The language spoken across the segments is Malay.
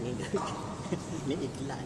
Ini iklan.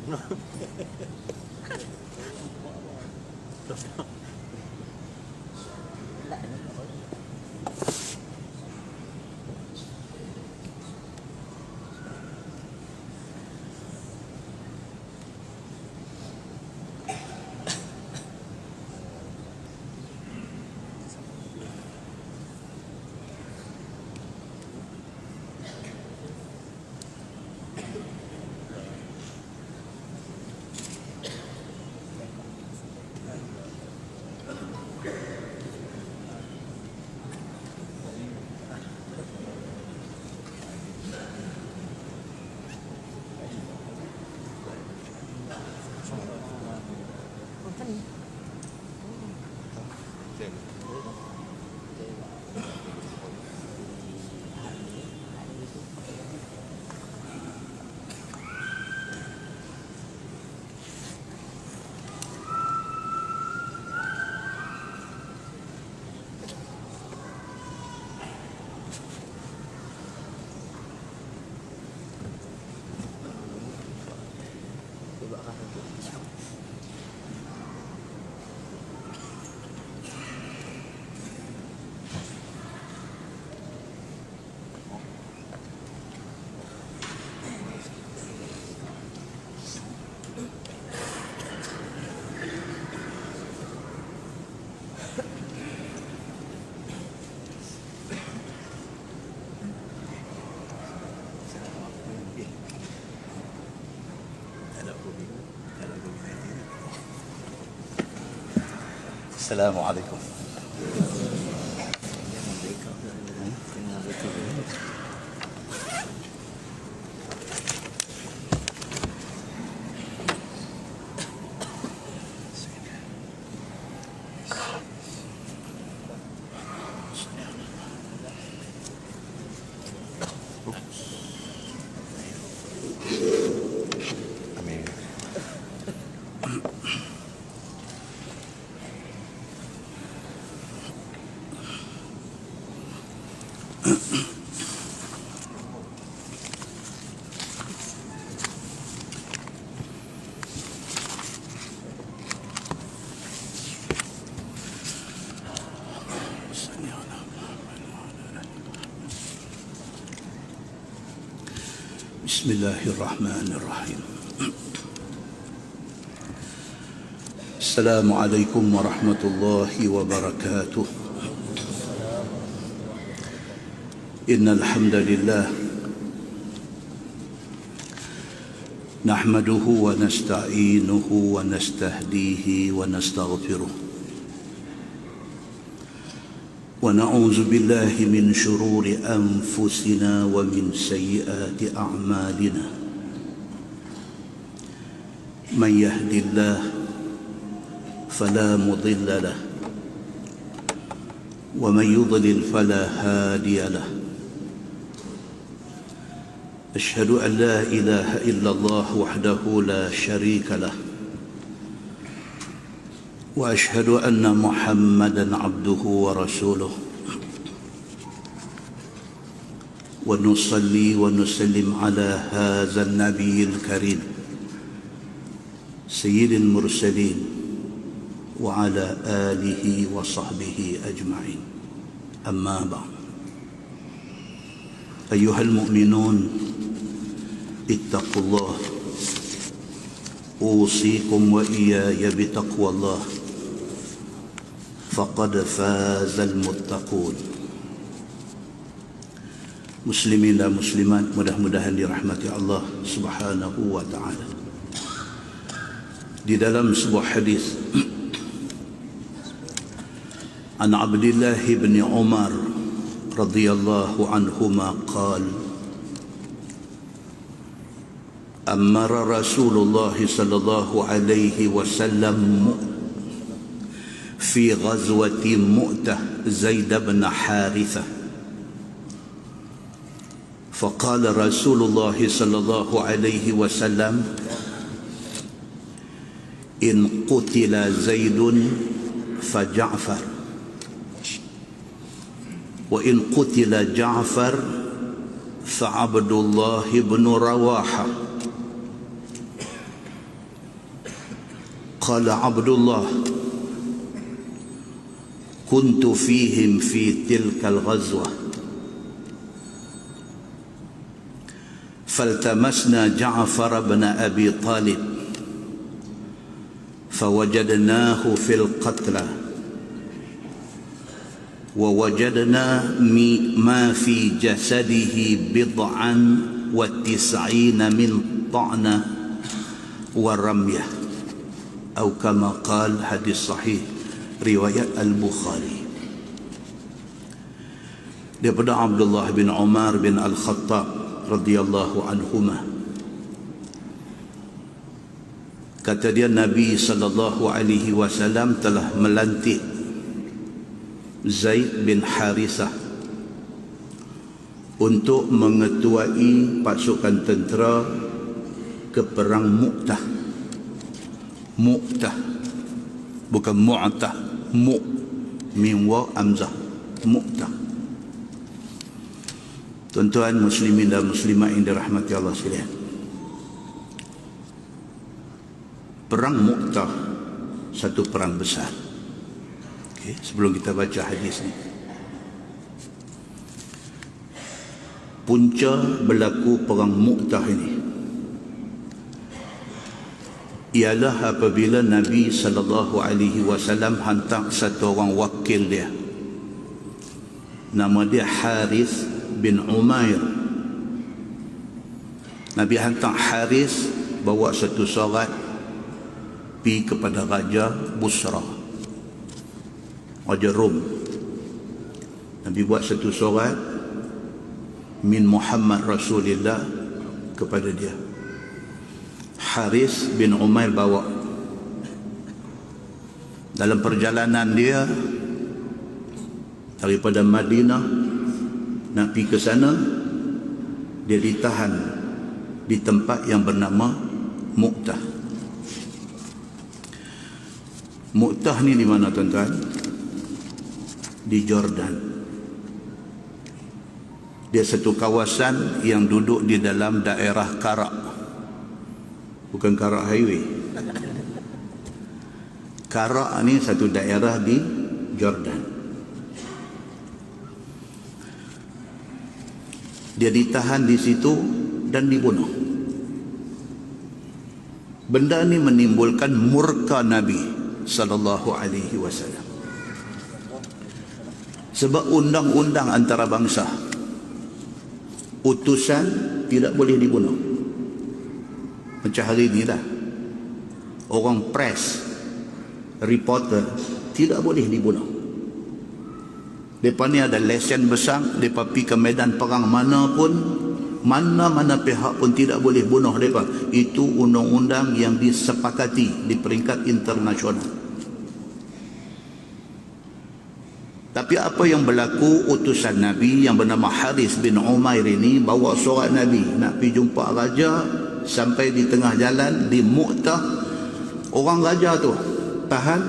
Assalamualaikum. Bismillahirrahmanirrahim. Assalamualaikum warahmatullahi wabarakatuh. Innal hamdalillah nahmaduhu wa nasta'inuhu wa nastahdihi wa nastaghfiruh. ونعوذ بالله من شرور أنفسنا ومن سيئات أعمالنا من يهد الله فلا مضل له ومن يضلل فلا هادي له أشهد أن لا إله إلا الله وحده لا شريك له وأشهد أن محمدًا عبده ورسوله ونصلي ونسلم على هذا النبي الكريم سيد المرسلين وعلى آله وصحبه أجمعين أما بعد أيها المؤمنون اتقوا الله أوصيكم وإياي بتقوى الله faqad fazal muttaqun. Muslimin dan muslimat, mudah-mudahan dirahmati Allah Subhanahu wa taala. Di dalam sebuah hadis an Abdullah bin Umar radhiyallahu anhuma qala amara Rasulullah sallallahu alaihi wasallam في غزوة مؤتة زيد بن حارثة فقال رسول الله صلى الله عليه وسلم إن قتل زيد فجعفر وإن قتل جعفر فعبد الله بن رواحة Qala Abdullah, kuntu fihim fi tilkal ghazwah, faltamasna Ja'far bin Abi Talib, fawajadnahu fil qatla, wa wajadna ma fi jasadihi bid'an wa tis'ina min ta'na wa ramyah, atau kama qal, hadis sahih riwayat Al-Bukhari. Daripada Abdullah bin Umar bin Al-Khattab radhiyallahu anhuma, kata dia, Nabi sallallahu alaihi wasallam telah melantik Zaid bin Harisah untuk mengetuai pasukan tentera ke perang Mu'tah. Mu'tah, bukan Mu'tah, mim wa hamzah, Mu'tah. Tuan-tuan muslimin dan muslimat yang dirahmati Allah sekalian, perang Mu'tah satu perang besar. Okay, sebelum kita baca hadis ni, punca berlaku perang Mu'tah ini ialah apabila Nabi sallallahu alaihi wasallam hantar satu orang wakil dia, nama dia Harith bin Umair. Nabi hantar Harith bawa satu surat pergi kepada Raja Busra, Raja Rom. Nabi buat satu surat min Muhammad Rasulullah kepada dia. Harith bin Umair bawa. Dalam perjalanan dia daripada Madinah nak pergi ke sana, dia ditahan di tempat yang bernama Mu'tah. Mu'tah ni di mana tuan-tuan? Di Jordan. Dia satu kawasan yang duduk di dalam daerah Karak, bukan Karak Highway. Karak ni satu daerah di Jordan. Dia ditahan di situ dan dibunuh. Benda ni menimbulkan murka Nabi sallallahu alaihi wasallam. Sebab undang-undang antarabangsa, utusan tidak boleh dibunuh. Macam hari ni dah, orang press, reporter tidak boleh dibunuh. Mereka ni ada lesen besar, mereka pergi ke medan perang mana pun, mana-mana pihak pun tidak boleh bunuh mereka. Itu undang-undang yang disepakati di peringkat internasional. Tapi apa yang berlaku, utusan Nabi yang bernama Harith bin Umair ini bawa surat Nabi nak pergi jumpa raja. Sampai di tengah jalan di Mu'tah, orang raja tu tahan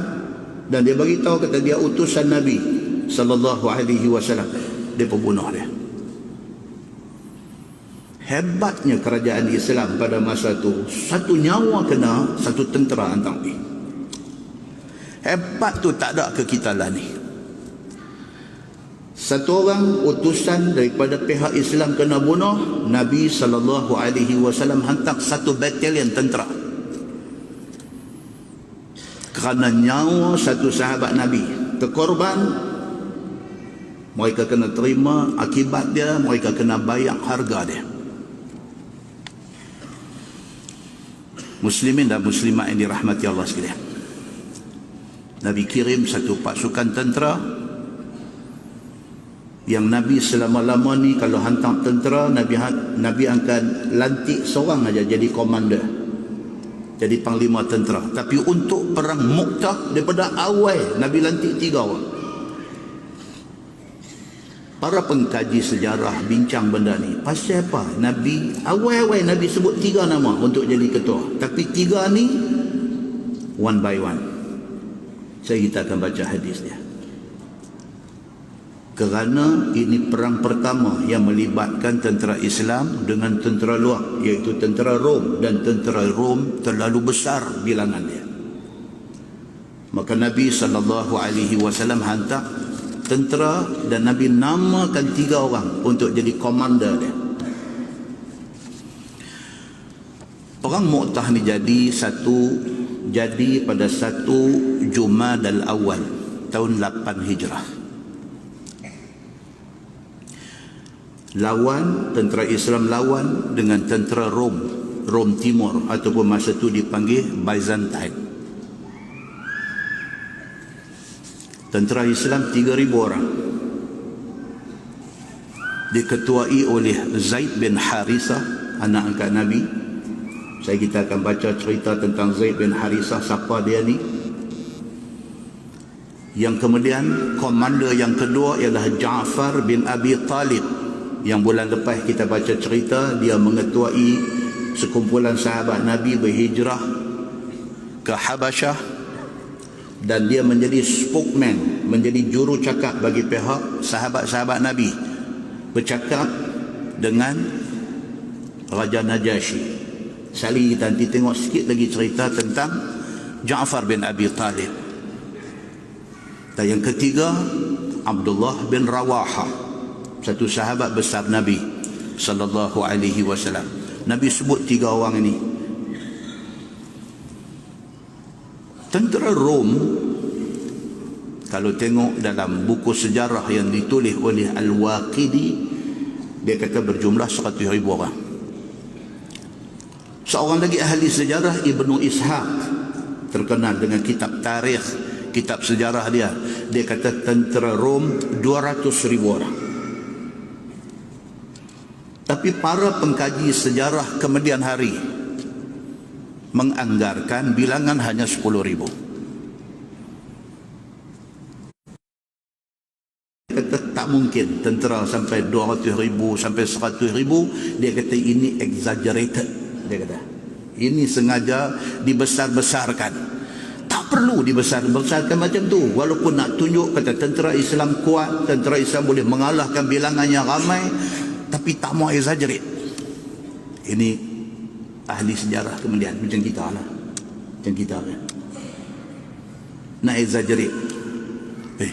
dan dia bagi tahu, kata dia utusan Nabi sallallahu alaihi wasallam. Dia pembunuh dia. Hebatnya kerajaan Islam pada masa tu, satu nyawa kena, satu tentera hantar pergi. Hebat tu tak ada ke kita lah ni. Satu orang utusan daripada pihak Islam kena bunuh, Nabi sallallahu alaihi wasallam hantar satu batalion tentera. Kerana nyawa satu sahabat Nabi terkorban, mereka kena terima akibat dia, mereka kena bayar harga dia. Muslimin dan muslimat yang dirahmati Allah sekalian, Nabi kirim satu pasukan tentera yang Nabi selama-lama ni kalau hantar tentera, Nabi akan lantik seorang aja jadi komander, jadi panglima tentera. Tapi untuk perang Mu'tah, daripada awal Nabi lantik 3 orang. Para pengkaji sejarah bincang benda ni, pasal apa Nabi awal-awal Nabi sebut 3 nama untuk jadi ketua, tapi 3 ni one by one. Kita akan baca hadis dia. Kerana ini perang pertama yang melibatkan tentera Islam dengan tentera luar, iaitu tentera Rom, dan tentera Rom terlalu besar bilangan dia. Maka Nabi SAW hantar tentera dan Nabi namakan 3 orang untuk jadi komander dia. Perang Mu'tah ni jadi pada 1 Jumadal Awal tahun 8 Hijrah. Tentera Islam lawan dengan tentera Rom Timur, ataupun masa itu dipanggil Byzantine. Tentera Islam 3,000 orang, diketuai oleh Zaid bin Harithah, anak angkat Nabi. Kita akan baca cerita tentang Zaid bin Harithah, siapa dia ni. Yang kemudian komander yang kedua ialah Ja'far bin Abi Talib, yang bulan lepas kita baca cerita dia mengetuai sekumpulan sahabat Nabi berhijrah ke Habasyah, dan dia menjadi spokesman, menjadi juru cakap bagi pihak sahabat-sahabat Nabi, bercakap dengan Raja Najasyi. Sekali kita nanti tengok sikit lagi cerita tentang Ja'far bin Abi Talib. Dan yang ketiga, Abdullah bin Rawaha, satu sahabat besar Nabi sallallahu alaihi wasallam. Nabi sebut 3 orang ini. Tentera Rom, kalau tengok dalam buku sejarah yang ditulis oleh Al-Waqidi, dia kata berjumlah 100,000 orang. Seorang lagi ahli sejarah, Ibnu Ishaq, terkenal dengan kitab tarikh, kitab sejarah dia kata tentera Rom 200,000 orang. Tapi para pengkaji sejarah kemudian hari menganggarkan bilangan hanya 10,000. Kata tak mungkin tentera sampai 200,000 sampai 100,000. Dia kata ini exaggerated. Dia kata ini sengaja dibesar-besarkan. Tak perlu dibesar-besarkan macam tu. Walaupun nak tunjuk kata tentera Islam kuat, tentera Islam boleh mengalahkan bilangan yang ramai, tapi tak mau exaggerate. Ini ahli sejarah kemudian macam kita lah, macam kita kan nak exaggerate.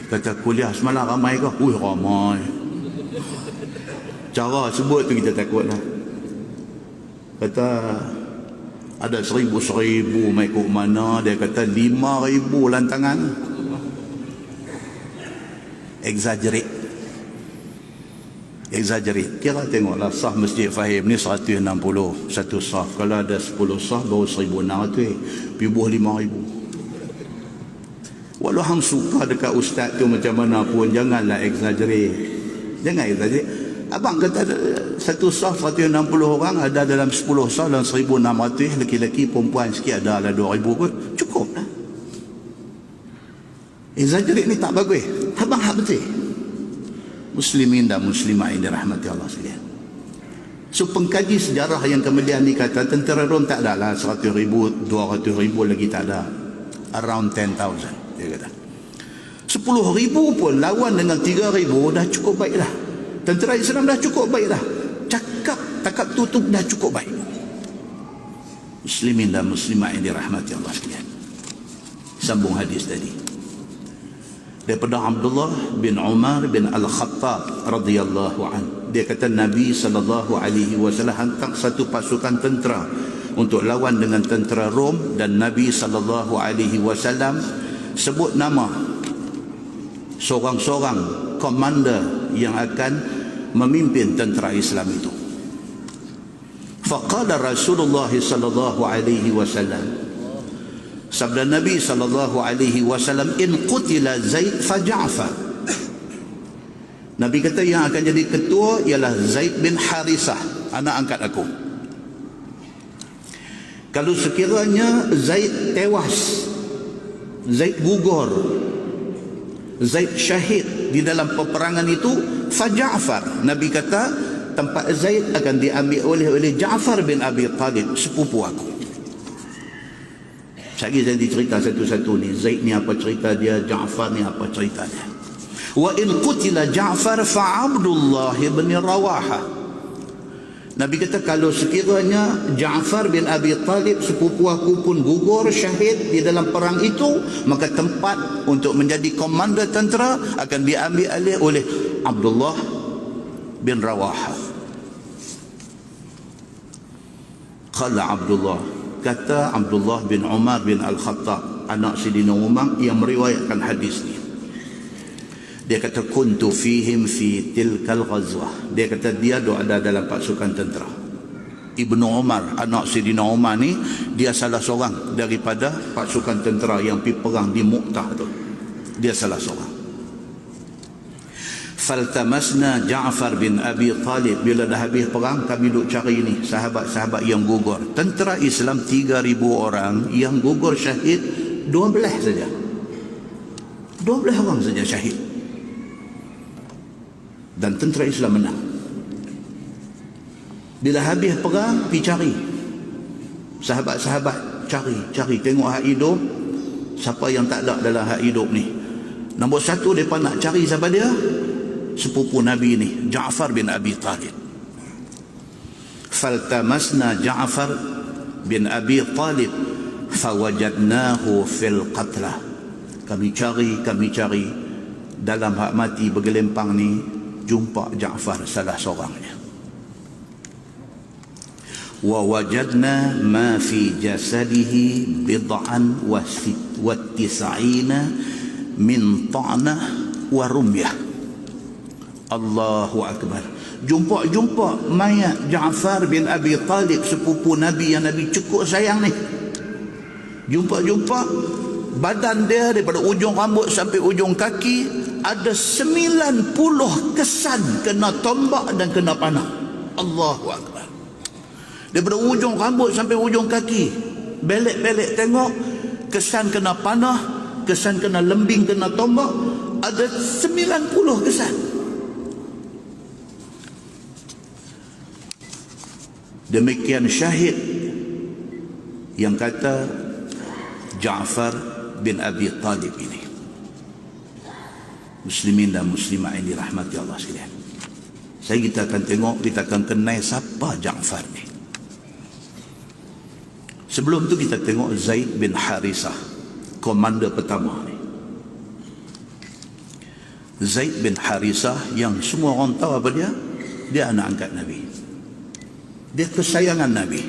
Kata kuliah semalam ramai ke? Ramai. Cara sebut tu kita takut lah. Kata ada 1,000 mai kok mana, dia kata 5,000 lantangan. Exaggerate. Kira tengoklah sah Masjid Fahim ni 160 satu sah. Kalau ada 10 sah baru 1,600, pibuh 5,000. Walau hang suka dekat ustaz tu macam mana pun, janganlah exaggerate. Jangan exaggerate. Abang kata satu sah 160 orang, ada dalam 10 sah dalam 1,600, lelaki-lelaki perempuan sikit ada lah 2,000 pun cukup lah. Exaggerate ni tak bagus. Abang hak betul. Muslimin dan muslimah yang dirahmati Allah sekalian. So pengkaji sejarah yang kemudian dikata tentera Rom tak ada lah 100,000, 200,000 lagi tak ada, around 10,000 dia kata. 10,000 pun lawan dengan 3,000 dah cukup baik dah. Tentera Islam dah cukup baik dah. Cakap tutup dah cukup baik. Muslimin dan muslimah yang dirahmati Allah sekalian. Sambung hadis tadi daripada Abdullah bin Umar bin Al-Khattab radhiyallahu an. Dia kata Nabi SAW hantar satu pasukan tentera untuk lawan dengan tentera Rom, dan Nabi SAW sebut nama seorang-seorang komander yang akan memimpin tentera Islam itu. Faqala Rasulullah sallallahu alaihi wasallam, sabda Nabi sallallahu alaihi wasallam, in qutila Zaid fa Ja'far. Nabi kata yang akan jadi ketua ialah Zaid bin Harithah, anak angkat aku. Kalau sekiranya Zaid tewas, Zaid gugur, Zaid syahid di dalam peperangan itu, fa Ja'far, Nabi kata tempat Zaid akan diambil oleh Ja'far bin Abi Talib, sepupu aku. Saya cerita satu-satu ni. Zaid ni apa cerita dia, Ja'far ni apa cerita dia. Wa in qutila Ja'far fa Abdullah bin Rawaha. Nabi kata, kalau sekiranya Ja'far bin Abi Talib sepupu aku pun gugur syahid di dalam perang itu, maka tempat untuk menjadi komander tentera akan diambil alih oleh Abdullah bin Rawaha. Qala Abdullah, kata Abdullah bin Umar bin Al-Khattab, anak Sidina Umar yang meriwayatkan hadis ni. Dia kata, kuntu fihim fi tilkal ghazwah. Dia kata dia ada dalam pasukan tentera. Ibnu Umar, anak Sidina Umar ni, dia salah seorang daripada pasukan tentera yang pergi perang di Mu'tah tu. Dia salah seorang. Faltamasna Ja'far bin Abi Talib. Bila dah habis perang, kami duk cari ni sahabat-sahabat yang gugur. Tentera Islam 3,000 orang, yang gugur syahid 12 saja. 12 orang saja syahid. Dan tentera Islam menang. Bila habis perang, pergi cari sahabat-sahabat, cari tengok hak hidup, siapa yang tak ada dalam hak hidup ni. Nombor satu mereka nak cari siapa dia? Sepupu Nabi ni, Ja'far bin Abi Talib. Faltamasna Ja'far bin Abi Talib fawajadnahu fil qatlah. Kami cari dalam hak mati bergelempang ni, jumpa Ja'far salah seorangnya. Wa wajadna ma fi jasadihi bid'an wa tis'ina min ta'nah wa rumyah. Allahu Akbar. Jumpa mayat Ja'far bin Abi Talib, sepupu Nabi yang Nabi cukup sayang ni. Jumpa badan dia daripada ujung rambut sampai ujung kaki ada 90 kesan kena tombak dan kena panah. Allahu Akbar. Daripada ujung rambut sampai ujung kaki, belek-belek tengok, kesan kena panah, kesan kena lembing, kena tombak, ada 90 kesan. Demikian syahid yang kata Ja'far bin Abi Talib ini. Muslimin dan muslimah ini rahmati Allah sekalian. Kita akan tengok, kita akan kenal siapa Ja'far ni. Sebelum tu kita tengok Zaid bin Harisah, komander pertama ni. Zaid bin Harisah yang semua orang tahu apa dia? Dia anak angkat Nabi. Dia kesayangan Nabi.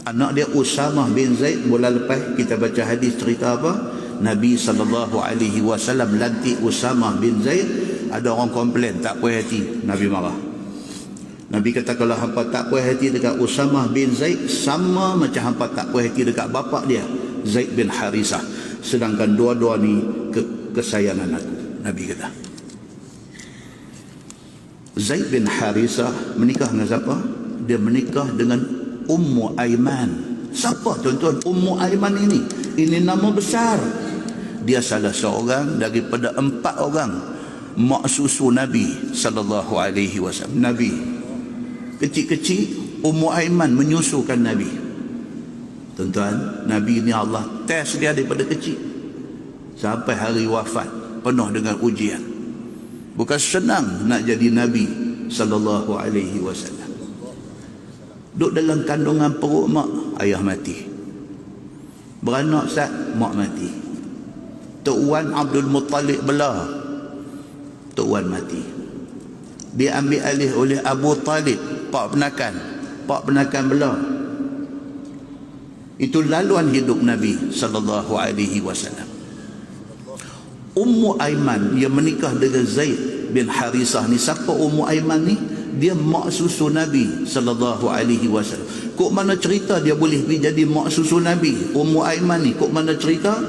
Anak dia Usamah bin Zaid, bulan lepas kita baca hadis cerita apa? Nabi SAW lantik Usamah bin Zaid. Ada orang komplain tak puas hati, Nabi marah. Nabi kata, kalau hampa tak puas hati dekat Usamah bin Zaid, sama macam hampa tak puas hati dekat bapak dia, Zaid bin Harisah. Sedangkan dua-dua ni kesayangan aku, Nabi kata. Zaid bin Harisah menikah dengan siapa? Dia menikah dengan Ummu Aiman. Siapa tuan-tuan Ummu Aiman ini? Ini nama besar. Dia salah seorang daripada 4 orang mak susu Nabi sallallahu alaihi wasallam. Nabi kecil-kecil, Ummu Aiman menyusukan Nabi. Tuan-tuan, Nabi ni Allah test dia daripada kecil sampai hari wafat, penuh dengan ujian. Bukan senang nak jadi Nabi sallallahu alaihi wasallam. Duduk dalam kandungan perut mak, ayah mati. Beranak sat, mak mati. Tok Wan Abdul Muttalib belah, Tok Wan mati. Dia ambil alih oleh Abu Talib, pak penakan belah. Itu laluan hidup Nabi sallallahu alaihi wasallam. Ummu Aiman yang menikah dengan Zaid bin Harisah ni, siapa Ummu Aiman ni? Dia mak susu Nabi sallallahu alaihi wasallam. Kok mana cerita dia boleh pergi jadi mak susu Nabi? Ummu Aiman ni kok mana cerita?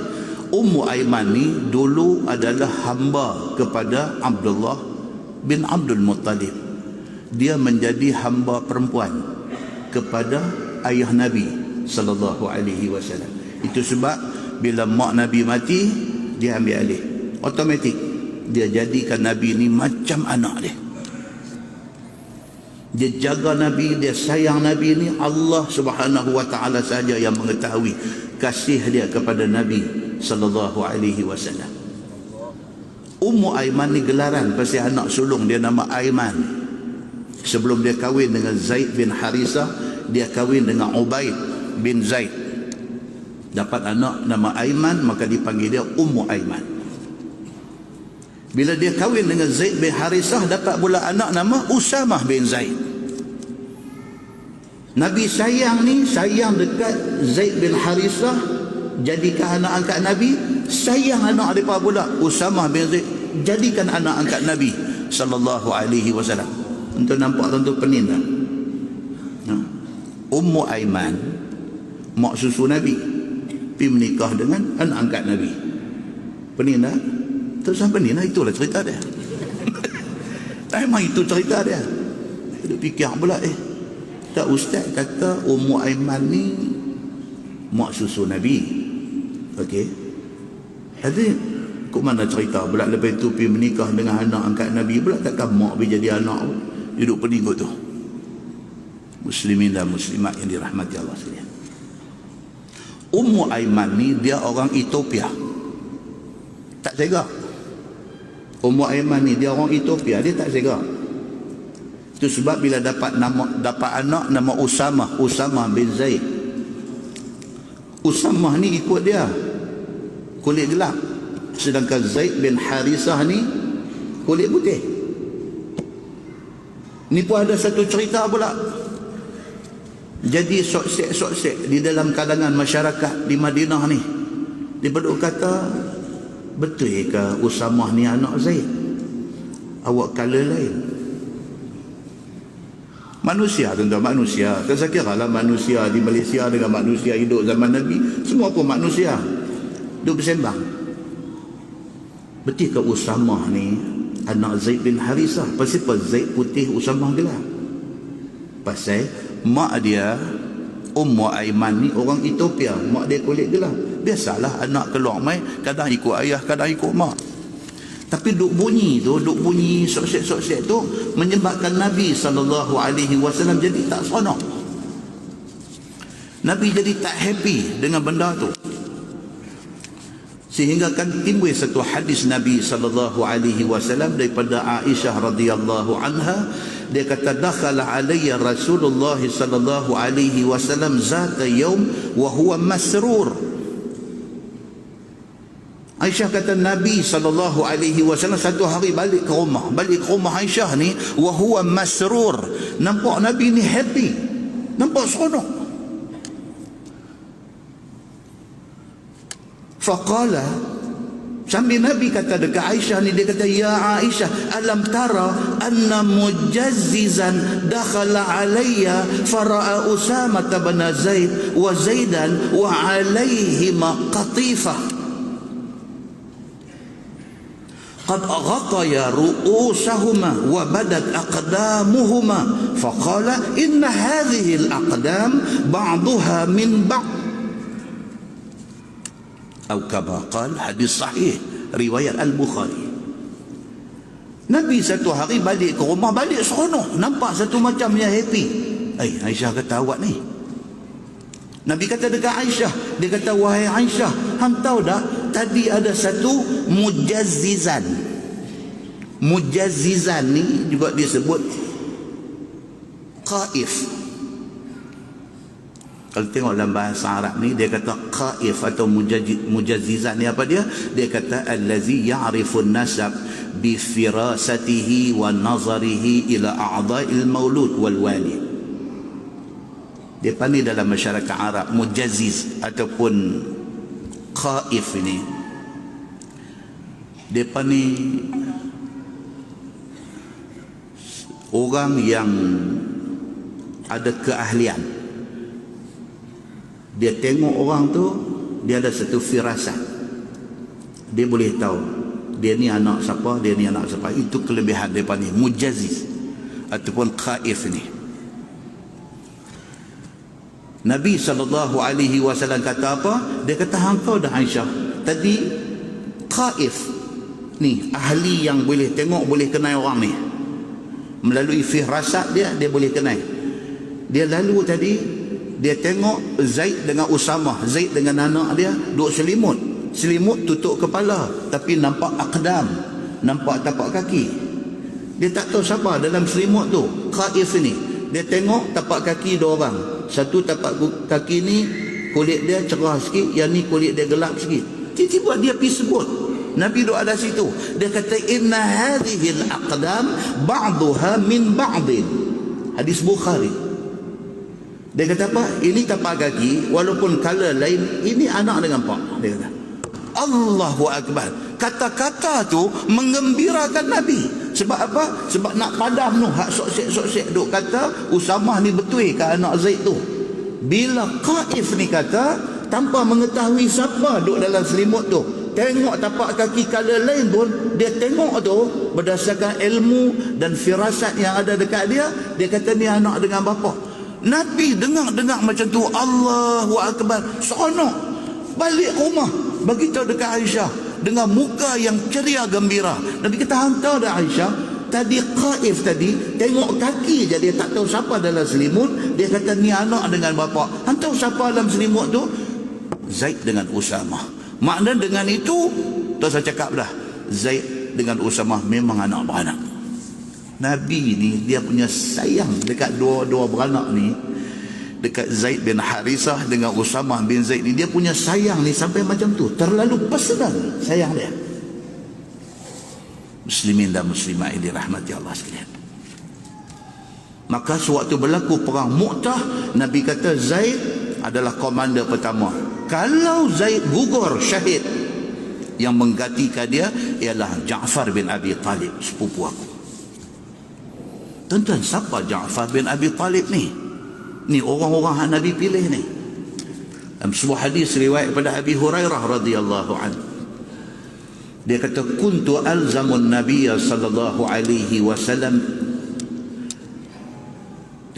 Ummu Aiman ni dulu adalah hamba kepada Abdullah bin Abdul Muttalib. Dia menjadi hamba perempuan kepada ayah Nabi sallallahu alaihi wasallam. Itu sebab bila mak Nabi mati, dia ambil alih. Automatik dia jadikan Nabi ni macam anak dia. Dia jaga Nabi, dia sayang Nabi ni. Allah Subhanahu wa taala saja yang mengetahui kasih dia kepada Nabi sallallahu alaihi wasallam. Ummu Aiman ni gelaran pasal anak sulung dia nama Aiman. Sebelum dia kahwin dengan Zaid bin Harisah, dia kahwin dengan Ubaid bin Zaid. Dapat anak nama Aiman, maka dipanggil dia Ummu Aiman. Bila dia kahwin dengan Zaid bin Harisah, dapat pula anak nama Usamah bin Zaid. Nabi sayang ni, sayang dekat Zaid bin Harisah, jadikan anak angkat Nabi. Sayang anak mereka pula Usamah bin Zaid, jadikan anak angkat Nabi sallallahu alaihi wasallam. Untuk nampak tentu penin tak? Ummu Aiman, mak susu Nabi, pergi menikah dengan anak angkat Nabi. Penin tak? Tak usah penin lah, itulah cerita dia. Memang itu cerita dia. Dia fikir pula, tak, ustaz kata Ummu Aiman ni mak susu Nabi. Okey. Jadi kok mana cerita pula lepas tu pergi menikah dengan anak angkat Nabi pula, takkan mak pergi jadi anak pun. Duduk pening kot tu. Muslimin dan muslimat yang dirahmati Allah sekalian. Ummu Aiman ni dia orang Ethiopia. Tak segak. Ummu Aiman ni dia orang Ethiopia, dia tak segak. Itu sebab bila dapat anak nama Usamah bin Zaid. Usamah ni ikut dia kulit gelap, sedangkan Zaid bin Harisah ni kulit putih. Ni pun ada satu cerita pula. Jadi soksek di dalam kalangan masyarakat di Madinah ni, dia berduk kata, betul ke Usamah ni anak Zaid? Awak color lain. Manusia, tuan-tuan, manusia. Saya kira lah manusia di Malaysia dengan manusia hidup zaman Nabi, semua pun manusia. Duk bersembang. Betul ke Usamah ni anak Zaid bin Harisah? Pasal apa Zaid putih, Usamah gelap? Pasal mak dia Ummu Aiman ni orang Ethiopia, mak dia kulit gelap. Biasalah anak keluar mai, kadang ikut ayah, kadang ikut mak. Tapi duk bunyi soksek tu menyebabkan Nabi SAW jadi tak seronok. Nabi jadi tak happy dengan benda tu. Sehingga kan timbul satu hadis Nabi SAW daripada Aisyah radhiyallahu anha. Dia kata, dakhala alayya Rasulullah SAW zata yaum wa huwa masrur. Aisyah kata Nabi SAW satu hari balik ke rumah Aisyah ni, wa huwa masrur. Nampak Nabi ni happy, nampak seronok. Faqala, sambil Nabi kata dekat Aisyah ni, dia kata, ya Aisyah, alam tara anna mujazzizan dakhala alayya fara'a Usamah bin Zaid wa Zaidan wa alayhima qatifah qad ghataya ru'usahuma wa badat aqdamuhuma faqala inna hadhihi al-aqdam ba'daha min ba'd. Atau kama qal, hadis sahih riwayat Al-Bukhari. Nabi satu hari balik ke rumah, balik seronok, nampak satu macam yang happy. Aisyah kata, awak ni, Nabi kata dekat Aisyah, dia kata, wahai Aisyah, hang tahu tak tadi ada satu mujazzizan. Mujazzizan ni juga disebut qaif. Kalau tengok dalam bahasa Arab ni, dia kata qaif atau mujazzizan ni apa dia? Dia kata allazi ya'rifun nasab bi firasatihi wa nazarihi ila a'dha'il maulud wal walid. Dia pandai dalam masyarakat Arab mujazziz ataupun qaif ini. Dia pandai orang yang ada keahlian. Dia tengok orang tu, dia ada satu firasat. Dia boleh tahu dia ni anak siapa, dia ni anak siapa. Itu kelebihan depa ni, mujazziz ataupun qaif ni. Nabi SAW kata apa? Dia kata, hang tahu dah Aisyah, tadi qaif ni ahli yang boleh tengok, boleh kenal orang ni. Melalui firasat dia boleh kenal. Dia lalu tadi, dia tengok Zaid dengan Usamah, Zaid dengan anak dia duduk selimut tutup kepala, tapi nampak akdam, nampak tapak kaki. Dia tak tahu siapa dalam selimut tu. Qaif ni, dia tengok tapak kaki dua orang. Satu tapak kaki ni kulit dia cerah sikit, yang ni kulit dia gelap sikit. Tiba-tiba dia pergi sebut, Nabi duduk ada situ, dia kata inna hadhil aqdam ba'duha min ba'din. Hadis Bukhari. Dia kata apa? Ini tapak kaki walaupun color lain, ini anak dengan pak. Dia kata Allahu Akbar. Kata-kata tu menggembirakan Nabi. Sebab apa? Sebab nak padam tu hak sok-sek duk kata Usamah ni betul ke anak Zaid tu. Bila Qaif ni kata tanpa mengetahui siapa duk dalam selimut tu, tengok tapak kaki color lain pun, dia tengok tu berdasarkan ilmu dan firasat yang ada dekat dia, dia kata ni anak dengan bapa. Nabi dengar macam tu, Allahu Akbar, seronok. Balik rumah, bagi tahu dekat Aisyah dengan muka yang ceria gembira. Nabi kata, hantar dah Aisyah, tadi Qaif tadi tengok kaki je, dia tak tahu siapa dalam selimut, dia kata ni anak dengan bapa. Hantar siapa dalam selimut tu? Zaid dengan Usamah. Makna dengan itu, tu saya cakap dah, Zaid dengan Usamah memang anak beranak. Nabi ni dia punya sayang dekat dua beranak ni, dekat Zaid bin Harisah dengan Usamah bin Zaid ni, dia punya sayang ni sampai macam tu, terlalu personal sayang dia. Muslimin dan muslimat yang dirahmati Allah sekalian. Maka sewaktu berlaku perang Mu'tah, Nabi kata Zaid adalah komander pertama. Kalau Zaid gugur syahid, yang menggantikan dia ialah Ja'far bin Abi Talib, sepupu aku. Tuan-tuan, siapa Ja'far bin Abi Talib ni? Ni orang-orang yang Nabi pilih ni. Dalam sebuah hadis riwayat pada Abi Hurairah radhiyallahu anhu, dia kata kuntu alzamun nabiyya sallallahu alaihi wasallam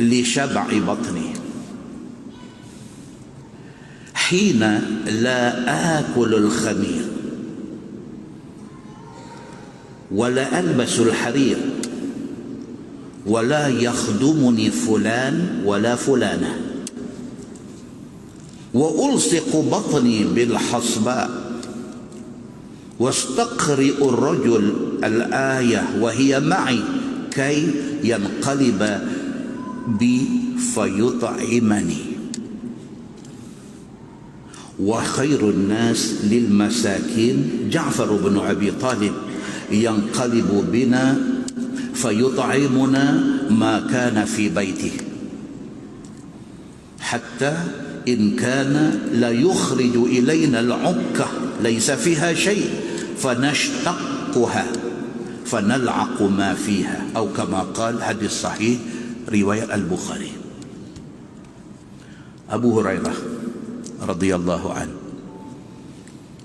li syab'i batni hina la akulul khamir wa la albasul harir ولا يخدمني فلان ولا فلانة وألصق بطني بالحصباء واستقرئ الرجل الآية وهي معي كي ينقلب بي فيطعمني وخير الناس للمساكين جعفر بن أبي طالب ينقلب بنا فيطعمنا ما كان في بيته حتى إن كان لا يخرج إلينا العكة ليس فيها شيء فنشتقها فنلعق ما فيها أو كما قال حديث صحيح رواية البخاري. Abu Hurairah radhiyallahu anhu,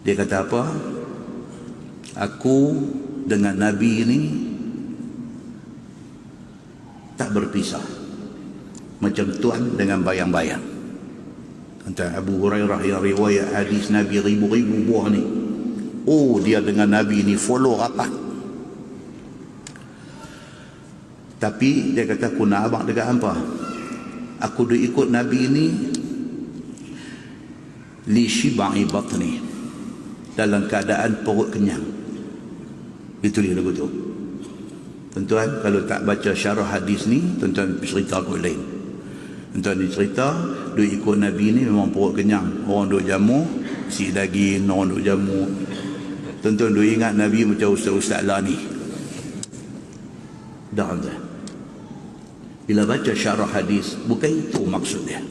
dia kata apa? Aku dengan Nabi ini tak berpisah, macam tuan dengan bayang-bayang. Kata Abu Hurairah yang riwayat hadis Nabi ribu-ribu buah ni, oh dia dengan Nabi ni follow rapat. Tapi dia kata aku nak abang dekat hampa, aku dah ikut Nabi ni li shiba'i batni, dalam keadaan perut kenyang. Itu dia lagu tu. Tuan-tuan, kalau tak baca syarah hadis ni, tuan-tuan cerita kot lain. Tuan-tuan ni cerita, dia ikut Nabi ni memang perut kenyang. Orang duk jamu, si daging, orang duk jamu. Tuan-tuan duk ingat Nabi macam ustaz-ustaz lah ni. Dah tuan. Bila baca syarah hadis, bukan itu maksud dia.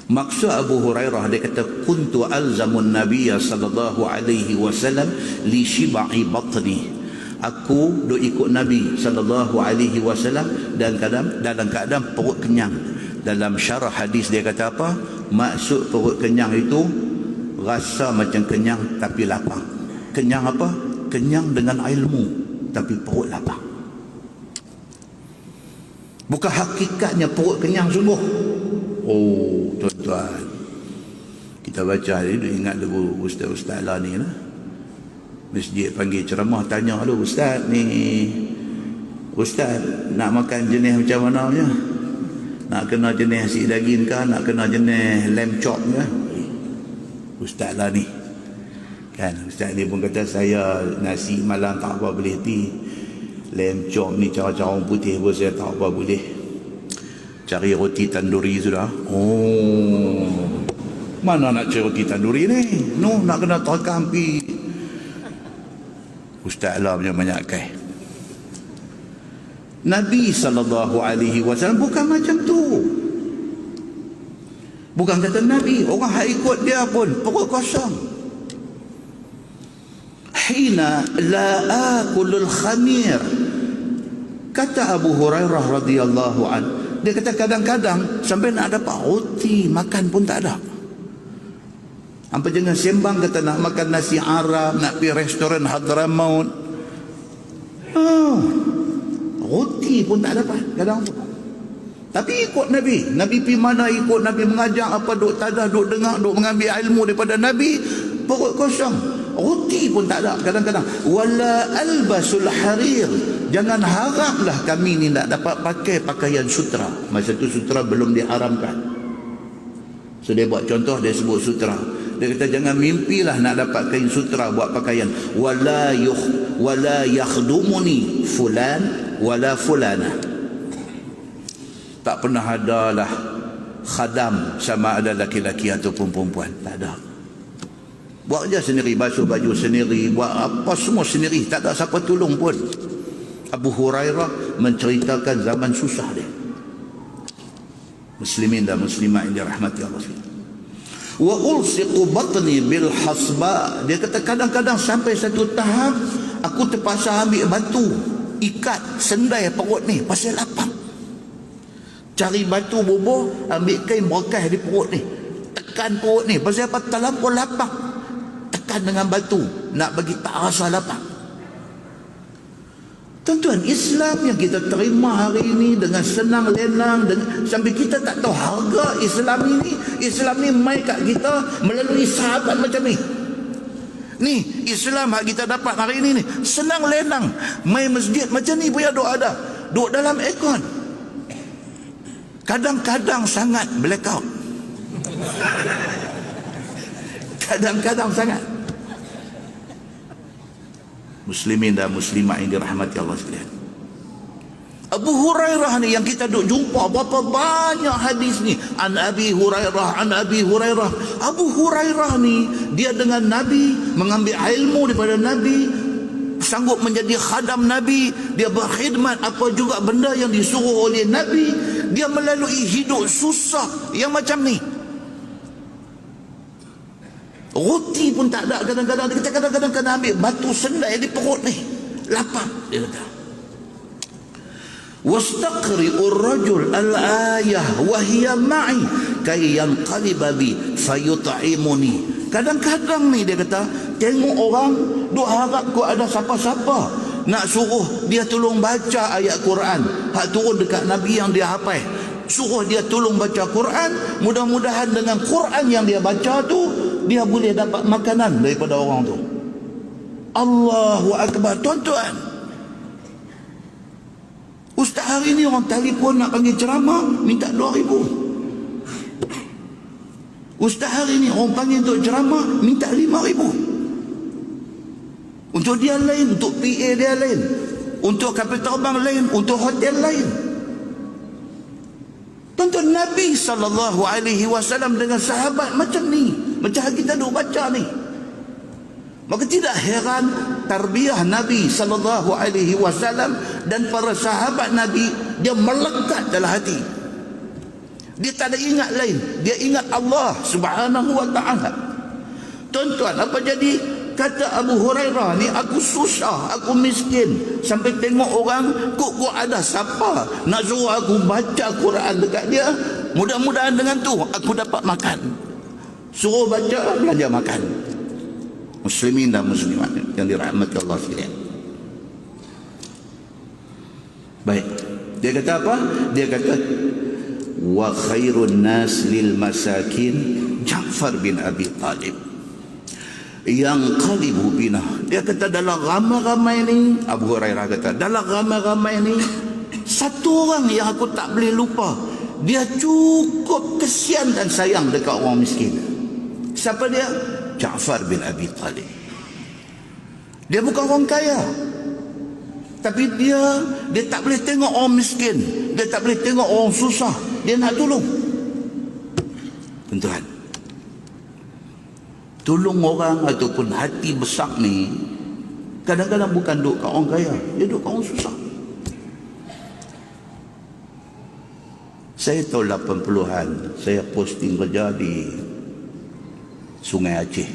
Maksud Abu Hurairah, dia kata kuntu alzamun nabiyya sallallahu alaihi wasallam li shiba'i batni. Aku duk ikut Nabi sallallahu alaihi wasallam dalam keadaan perut kenyang. Dalam syarah hadis dia kata apa? Maksud perut kenyang itu rasa macam kenyang tapi lapang. Kenyang apa? Kenyang dengan ilmu tapi perut lapang. Bukan hakikatnya perut kenyang sungguh. Oh, tuan-tuan, kita baca ni, dia ingat lagu ustaz-ustaz lah ni lah. Masjid panggil ceramah, tanya lu, ustaz ni, ustaz nak makan jenis macam mana punya? Nak kena jenis nasi daging kah? Nak kena jenis lamb chop kah? Ustaz lah ni kan, ustaz ni pun kata saya nasi malam tak apa boleh pi, Lemcok ni cara-cara orang putih pun saya tak apa boleh. Cari roti tanduri sudah. Oh, mana nak cari roti tanduri ni? No, nak kena terekam pi. Ustaz lah banyak kai. Nabi SAW bukan macam tu. Bukan kata Nabi, orang yang ikut dia pun perut kosong. Hina la akulul khamir, kata Abu Hurairah radhiyallahu an, dia kata kadang-kadang sampai nak dapat roti makan pun tak ada. Hampa jangan sembang kata nak makan nasi Arab, nak pergi restoran Hadramaut. Roti pun tak dapat kadang tu. Tapi ikut Nabi. Nabi pergi mana ikut Nabi mengajar apa, duk tadah, duk dengar, duk mengambil ilmu daripada Nabi, perut kosong. Roti pun tak ada kadang-kadang. Wala albasul harir, jangan haraplah kami ni nak dapat pakai pakaian sutra. Masa tu sutra belum diharamkan. So dia buat contoh, dia sebut sutra. Dia kata jangan mimpilah nak dapat kain sutra buat pakaian. Wala yakhdumuni fulan wala fulana. Tak pernah adalah khadam sama ada laki-laki ataupun perempuan. Tak ada. Buat je sendiri, basuh baju sendiri, buat apa semua sendiri, tak ada siapa tolong pun. Abu Hurairah menceritakan zaman susah dia. Muslimin dan muslimat yang dirahmati Allah. Wa ulsiqu batni bil hasba, dia kata kadang-kadang sampai satu tahap aku terpaksa ambil batu ikat sendai perut ni pasal lapar. Cari batu bubuh, ambil kain berkah di perut ni, tekan perut ni pasal apa? Terlampau lapar. Tekan dengan batu nak bagi tak rasa lapar. Tuan-tuan, Islam yang kita terima hari ini dengan senang lenang, sampai kita tak tahu harga Islam ini. Islam ni mai kat kita melalui sahabat macam ni. Ni Islam yang kita dapat hari ini ni senang lenang, mai masjid macam ni pun duk ada, duk dalam aircon. Kadang-kadang sangat blackout. Kadang-kadang sangat. Muslimin dan muslimat yang dirahmati Allah sekalian. Abu Hurairah ni yang kita duk jumpa berapa banyak hadis ni. An Abi Hurairah, an Abi Hurairah. Abu Hurairah ni dia dengan Nabi, mengambil ilmu daripada Nabi, sanggup menjadi khadam Nabi, dia berkhidmat apa juga benda yang disuruh oleh Nabi. Dia melalui hidup susah yang macam ni. Roti pun tak ada kadang-kadang. Dia kata kadang-kadang kena ambil batu sendai di perut ni, lapar dia kata. Wastaqri'ur rajul al-ayah wa hiya ma'i kay yanqaliba bi fayut'imuni. Kadang-kadang ni dia kata tengok orang duk harap kau ada siapa-siapa nak suruh dia tolong baca ayat Quran hak turun dekat Nabi yang dia hafal, suruh dia tolong baca Quran, mudah-mudahan dengan Quran yang dia baca tu dia boleh dapat makanan daripada orang tu. Allahu Akbar. Tuan-tuan, ustaz hari ni orang telefon nak panggil ceramah minta 2,000. Ustaz hari ni orang panggil untuk ceramah minta 5,000. Untuk dia lain, untuk PA dia lain, untuk kapal terbang lain, untuk hotel lain. Tuan-tuan, Nabi SAW dengan sahabat macam ni, macam kita duk baca ni. Maka tidak heran tarbiyah Nabi SAW dan para sahabat Nabi, dia melekat dalam hati. Dia tak ada ingat lain, dia ingat Allah Subhanahu wa ta'ala. Tuan-tuan, apa jadi? Kata Abu Hurairah ni, aku susah, aku miskin, sampai tengok orang kok ada siapa nak suruh aku baca Quran dekat dia, mudah-mudahan dengan tu aku dapat makan. Suruh baca, belanja makan. Muslimin dan muslimat yang dirahmati Allah sekalian. Baik, dia kata apa? Dia kata wa khairun nas lil masakin Ja'far bin Abi Talib yang qalibu bina. Dia kata dalam ramai-ramai ni, Abu Hurairah kata dalam ramai-ramai ni satu orang yang aku tak boleh lupa, dia cukup kesian dan sayang dekat orang miskin. Siapa dia? Ja'far bin Abi Talib. Dia bukan orang kaya, Tapi dia tak boleh tengok orang miskin, dia tak boleh tengok orang susah, dia nak tolong. Tuan-tuan, tolong orang ataupun hati besar ni kadang-kadang bukan duk kat orang kaya, dia duk kat orang susah. Saya tahu 80-an saya posting kerja di Sungai Aceh.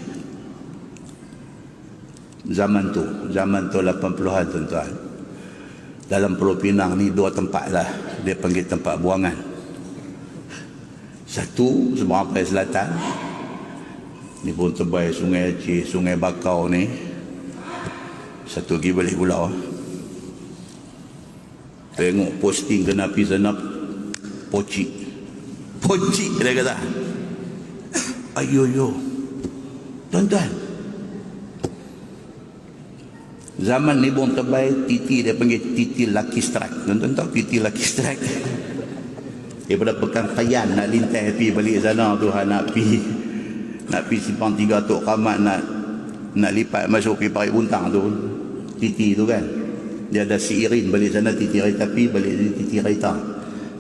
Zaman tu 80-an tuan-tuan. Dalam Pulau Pinang ni 2 tempat lah dia panggil tempat buangan. Satu Seberang Perai Selatan, ni pun tebai Sungai Aceh, Sungai Bakau ni. Satu lagi balik pulau. Tengok posting kena pergi sana, pocik dia kata. Ayo tuan-tuan, zaman ni pun terbaik titi, dia panggil titi Lucky Strike. Tuan-tuan tahu titi Lucky Strike? Daripada Pekan Kayan nak lintas pergi balik sana tu, nak pergi simpang 3 Tok Kamat, nak lipat masuk pergi Parit Buntang tu, titi tu kan. Dia ada siirin balik sana, titi Raita pi balik titi Raita.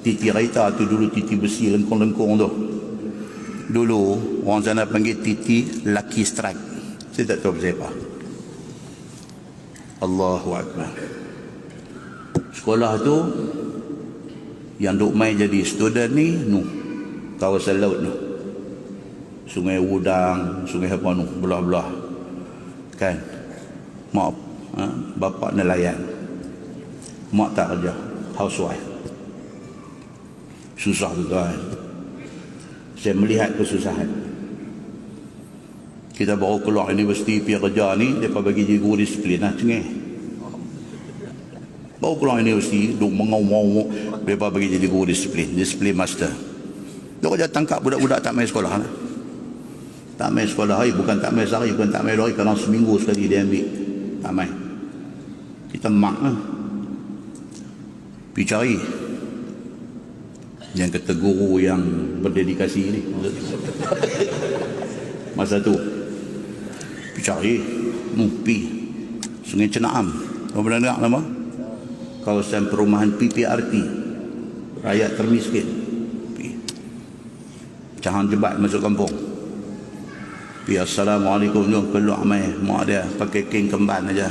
Titi Raita tu dulu titi besi lengkung-lengkung tu. Dulu orang sana panggil titi Lucky Strike. Saya tak tahu pasal apa. Allahu Akbar. Sekolah tu yang duk main jadi student ni kawasan laut tu. Sungai Wudang, sungai apa tu, belah-belah. Kan? Mak bapa nelayan. Mak tak kerja, housewife. Susah tu kan. Saya melihat kesusahan. Kita baru keluar universiti pergi kerja ni, mereka bagi je guru disiplin lah, cengih. Baru keluar universiti, duk mengau-mau, mereka bagi jadi guru disiplin master. Dia kerja tangkap budak-budak tak main sekolah lah. Tak main sekolah hari, bukan tak main sehari, bukan tak main 2 hari, kadang seminggu sekali dia ambil. Tak main. Kita mak lah. Pergi cari yang kata guru yang berdedikasi ni. Masa tu pergi cari, pergi Sungai Cenaam. Kau pernah dengar nama? Kawasan perumahan PPRT, rakyat termiskin. Pergi Cahan Jebat masuk kampung. Pergi Assalamualaikum, keluar mai mak dia pakai kain kemban aja.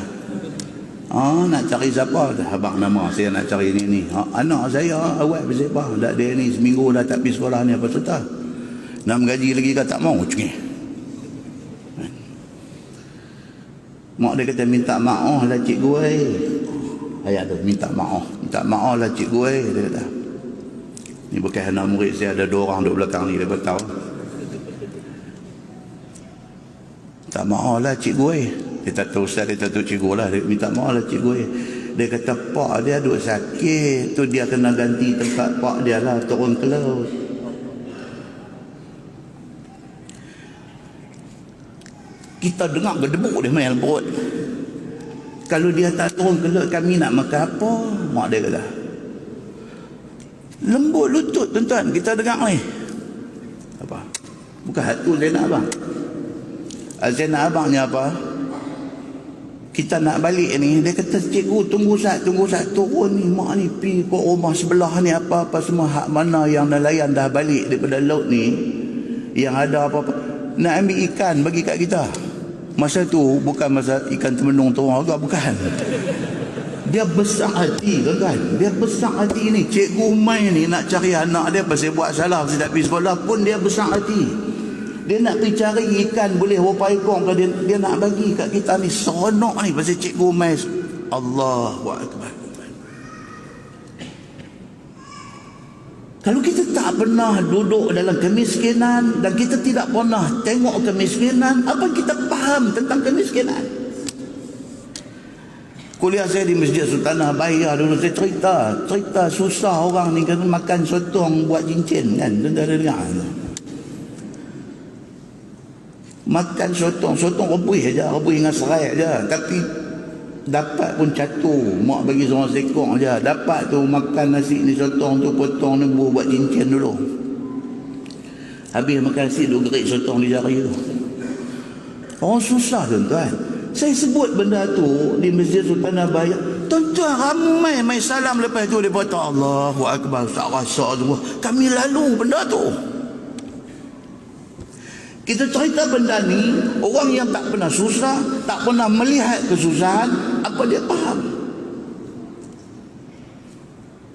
Nak cari siapa? Abang nama saya nak cari ni. Anak saya awak bersiapa? Dah dia ni seminggu dah tak pergi sekolah ni, apa cerita? Nak menggaji lagi ke tak mau? Cengih. Mak dia kata minta maaf lah cikgu oi. Ayat tu minta maaf lah cikgu oi, dia kata. Ni bukan anak murid saya, ada 2 orang duduk belakang ni, dia tahu. Minta maaf lah cikgu oi. Dia tak tahu ustaz, dia tak tahu cikgu lah. Dia minta maaf lah cikgu oi. Dia kata pak dia duk sakit tu, dia kena ganti tempat pak dia lah, turun ke laut. Kita dengar berdebuk dia main perut. Kalau dia tak turun ke laut, kami nak makan apa? Mak dia kata. Lembut lutut tuan-tuan, kita dengar ni. Apa? Bukan hatu Zainab abang. Zainab abang ni apa? Kita nak balik ni, dia kata cikgu tunggu sat turun ni, mak ni pergi ke rumah sebelah ni, apa-apa semua hak mana yang nelayan dah balik daripada laut ni, yang ada apa-apa nak ambil ikan bagi kat kita. Masa tu bukan masa ikan temenung turun agak, bukan. Dia besar hati kan, dia besar hati ni. Cikgu main ni nak cari anak dia pasal buat salah, pasal tak pergi sekolah pun dia besar hati. Dia nak pergi cari ikan boleh berapa ekor ke, dia nak bagi kat kita ni. Seronok ni pasal cikgu main. Allahu Akbar. Kalau kita tak pernah duduk dalam kemiskinan dan kita tidak pernah tengok kemiskinan, apa kita faham tentang kemiskinan? Kuliah saya di Masjid Sultanah Bahia dulu, saya cerita susah orang ni kena makan sotong buat cincin kan. Tuan-tuan ada dengar? Makan sotong rebus aja, rebus dengan serai aja, tapi dapat pun catur, mak bagi seorang sekong aja. Dapat tu makan nasi ni, sotong tu potong ni buat cincin dulu. Habis makan nasi duk gerik sotong di jari tu. Orang susah tuan-tuan. Saya sebut benda tu di Masjid Sultanah Bahia Tuan-tuan ramai mai salam lepas tu dia kata Allahu Akbar, tak rasa semua. Kami lalu benda tu. Kita cerita benda ni, orang yang tak pernah susah, tak pernah melihat kesusahan, apa dia faham?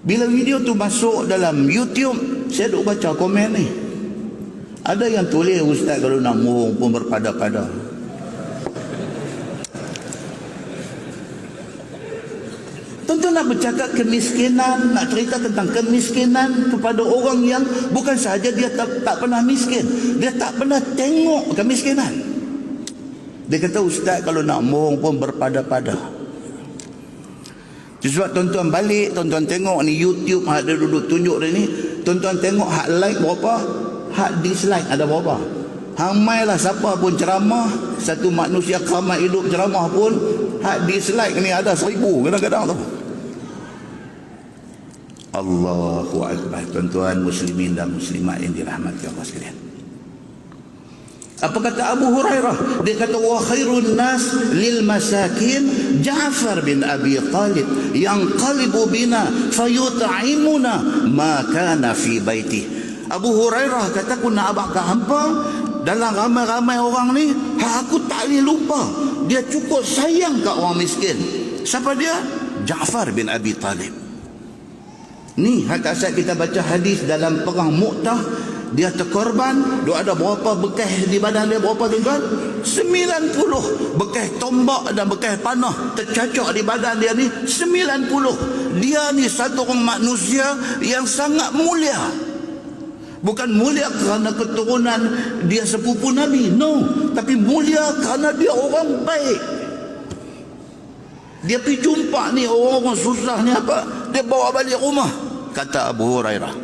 Bila video tu masuk dalam YouTube, saya duk baca komen ni. Ada yang tulis, ustaz kalau nak mohon pun berpada-pada. Tentu nak bercakap kemiskinan, nak cerita tentang kemiskinan kepada orang yang bukan sahaja dia tak pernah miskin, dia tak pernah tengok kemiskinan. Dia kata ustaz kalau nak mohon pun berpada-pada. Sebab tuan-tuan balik, tuan-tuan tengok ni YouTube ada duduk tunjuk dia ni, tuan-tuan tengok hak like berapa, hak dislike ada berapa. Hamailah siapa pun ceramah, satu manusia keramat hidup ceramah pun, hak dislike ni ada 1000 kadang-kadang tu. Allahu Akbar. Tuan-tuan muslimin dan muslimat yang dirahmati Allah sekalian. Apa kata Abu Hurairah? Dia kata wa khairun nas lil masakin Ja'far bin Abi Talib yanqalibu bina fayut'imuna ma kana fi baiti. Abu Hurairah kata aku nak abang ke hampa dalam ramai-ramai orang ni, aku tak boleh lupa dia cukup sayang kat orang miskin. Siapa dia? Ja'far bin Abi Talib. Ni hak asal kita baca hadis dalam perang Mu'tah, dia terkorban, dia ada berapa bekas di badan dia, berapa tuan-tuan? 90 bekas tombak dan bekas panah tercacak di badan dia ni 90. Dia ni satu orang manusia yang sangat mulia. Bukan mulia kerana keturunan dia sepupu Nabi, no, tapi mulia kerana dia orang baik. Dia pergi jumpa ni orang-orang susah ni apa, dia bawa balik rumah. Kata Abu Hurairah,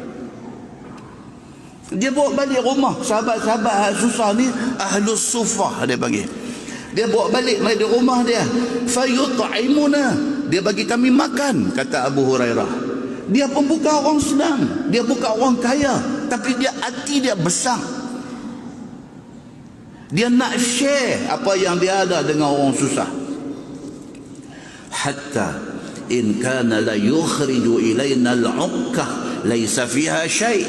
dia bawa balik rumah sahabat-sahabat susah ni, ahlus sufah dia panggil. Dia bawa balik mai di rumah dia, fayut'imuna, dia bagi kami makan. Kata Abu Hurairah, dia pun bukan orang senang, dia bukan orang kaya, tapi dia hati dia besar. Dia nak share apa yang dia ada dengan orang susah. Hatta in kana la yukhriju ilaina al-'ukkah laysa fiha syai'.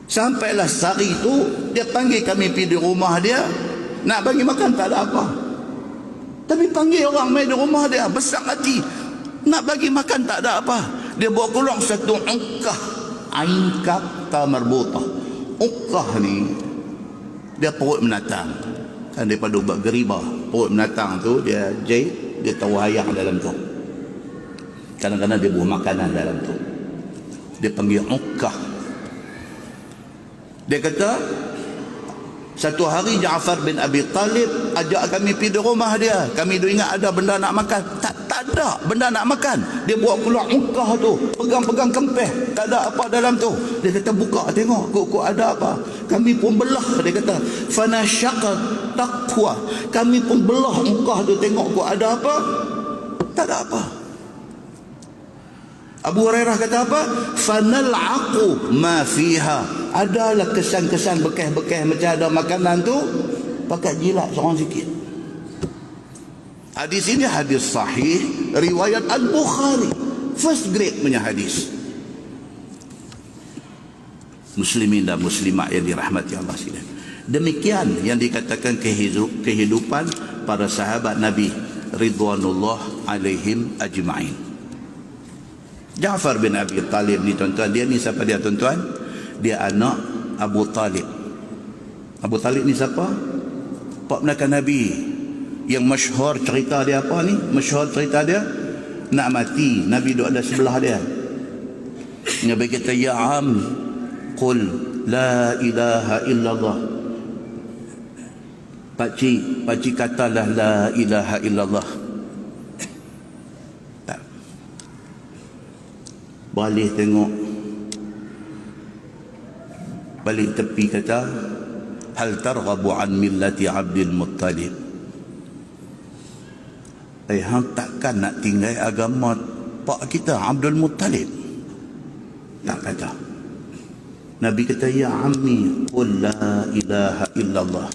Sampailah sehari tu dia panggil kami pergi di rumah dia, nak bagi makan tak ada apa, tapi panggil orang main di rumah dia, besar hati, nak bagi makan tak ada apa. Dia bawa keluar satu ukkah, ain kaf ta marbutah. Ukkah ni dia perut menatang, kan daripada ubat geriba, perut menatang tu dia jahit, dia tahu hayang dalam tu. Kadang-kadang dia buah makanan dalam tu. Dia panggil ukkah. Dia kata satu hari Ja'far bin Abi Talib ajak kami pergi di rumah dia. Kami tu ingat ada benda nak makan. Tak ada benda nak makan. Dia bawa keluar ukkah tu, pegang-pegang kempeh, tak ada apa dalam tu. Dia kata buka tengok, kok ada apa. Kami pun belah, dia kata fanasyaqa taqwa. Kami pun belah ukkah tu tengok kok ada apa. Tak ada apa. Abu Hurairah kata apa? Fanal'aqu ma fiha. Adalah kesan-kesan bekas-bekas macam ada makanan tu, pakai jilat seorang sikit. Hadis ini hadis sahih riwayat Al-Bukhari, first grade punya hadis. Muslimin dan muslimat yang dirahmati Allah sekalian. Demikian yang dikatakan kehidupan para sahabat Nabi ridwanullah alaihim ajma'in. Ja'far bin Abi Talib ni tuan-tuan, dia ni siapa dia tuan-tuan? Dia anak Abu Talib. Abu Talib ni siapa? Pak menakan Nabi. Yang masyhur cerita dia apa ni? Masyhur cerita dia nak mati, Nabi duduk ada sebelah dia. Nabi kata, ya am, qul la ilaha illallah. Pakcik katalah la ilaha illallah. Tak. Balik tengok, balik tepi kata, hal targhabu an millati Abdul Muttalib. Hang takkan nak tinggal agama pak kita Abdul Muttalib? Tak kata. Nabi kata, ya ammi qul la ilaha illallah.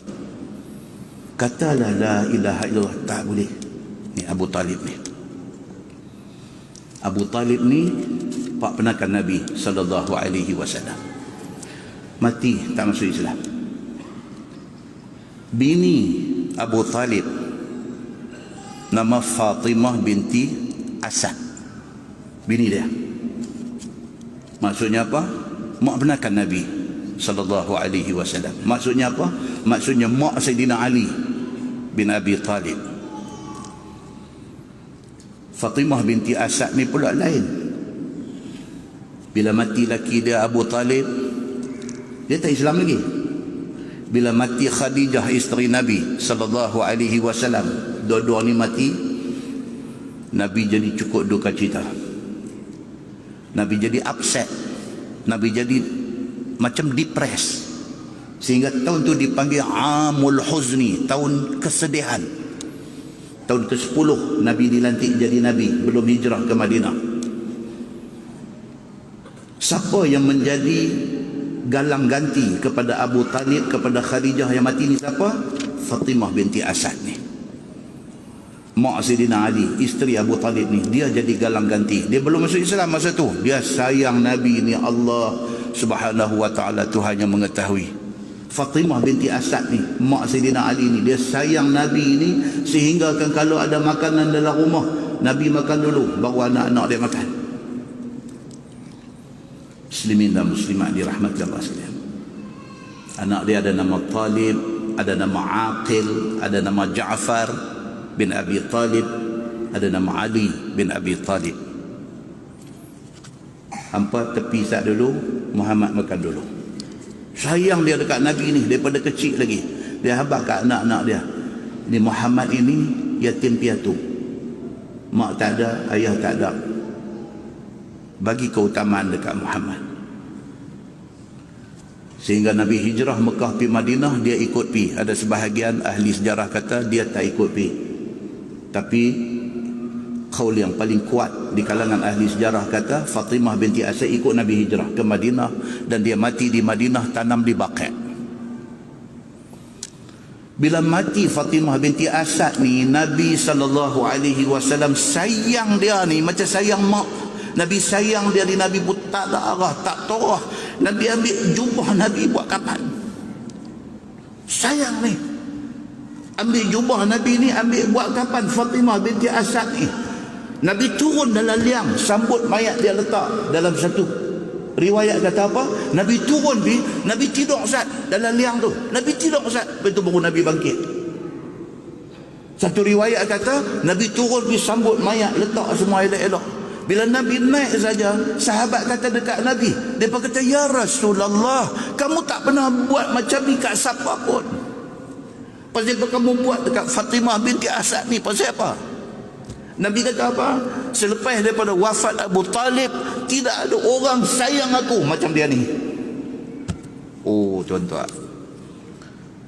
Katalah la ilaha illallah. Tak boleh. Ni Abu Talib ni. Abu Talib ni pak penakan Nabi sallallahu alaihi wasallam. Mati tak masuk Islam. Bini Abu Talib nama Fatimah binti Asad. Bini dia. Maksudnya apa? Mak penakan Nabi sallallahu alaihi wasallam. Maksudnya apa? Maksudnya mak Sayyidina Ali bin Abi Talib. Fatimah binti Asad ni pula lain. Bila mati laki dia Abu Talib, dia tak Islam lagi. Bila mati Khadijah isteri Nabi sallallahu alaihi wasallam, dua-dua ni mati, Nabi jadi cukup duka cita. Nabi jadi upset. Nabi jadi macam depres. Sehingga tahun tu dipanggil Amul Huzni, tahun kesedihan. Tahun ke-10 Nabi dilantik jadi Nabi, belum hijrah ke Madinah. Siapa yang menjadi galang ganti kepada Abu Talib, kepada Khadijah yang mati ni siapa? Fatimah binti Asad ni. Mak Sayyidina Ali, isteri Abu Talib ni, dia jadi galang ganti. Dia belum masuk Islam masa tu. Dia sayang Nabi ni, Allah Subhanahu wa taala Tuhan yang mengetahui. Fatimah binti Asad ni, mak Sayyidina Ali ni, dia sayang Nabi ni sehingga kan kalau ada makanan dalam rumah, Nabi makan dulu baru anak-anak dia makan. Muslimin dan muslimat dirahmati Allah sekalian. Anak dia ada nama Talib, ada nama Aqil, ada nama Ja'far bin Abi Talib, ada nama Ali bin Abi Talib. Hampa tepi sat dulu, Muhammad makan dulu. Sayang dia dekat Nabi ni daripada kecil lagi. Dia habaq kat anak-anak dia. Ini Muhammad ini yatim piatu. Mak tak ada, ayah tak ada. Bagi keutamaan dekat Muhammad. Sehingga Nabi hijrah Mekah pi Madinah, dia ikut pi. Ada sebahagian ahli sejarah kata dia tak ikut pi. Tapi qaul yang paling kuat di kalangan ahli sejarah kata Fatimah binti Asad ikut Nabi hijrah ke Madinah dan dia mati di Madinah, tanam di Baqi'. Bila mati Fatimah binti Asad ni, Nabi sallallahu alaihi wasallam sayang dia ni macam sayang mak. Nabi sayang dia ni, Nabi pun tak ada arah, tak torah. Nabi ambil jubah Nabi buat kapan. Sayang ni. Ambil jubah Nabi ni, ambil buat kapan Fatimah binti Asad ni. Nabi turun dalam liang, sambut mayat dia letak dalam satu riwayat kata apa? Nabi turun bi, Nabi tidur Ustaz dalam liang tu. Nabi tidur Ustaz, lepas tu baru Nabi bangkit. Satu riwayat kata Nabi turun bi sambut mayat, letak semua elok-elok. Bila Nabi naik saja, sahabat kata dekat Nabi, depa kata ya Rasulullah, kamu tak pernah buat macam ni kat siapa pun. Pasal apa kamu buat dekat Fatimah binti Asad ni? Pasal apa? Nabi kata apa? Selepas daripada wafat Abu Talib, tidak ada orang sayang aku macam dia ni. Oh tuan-tuan,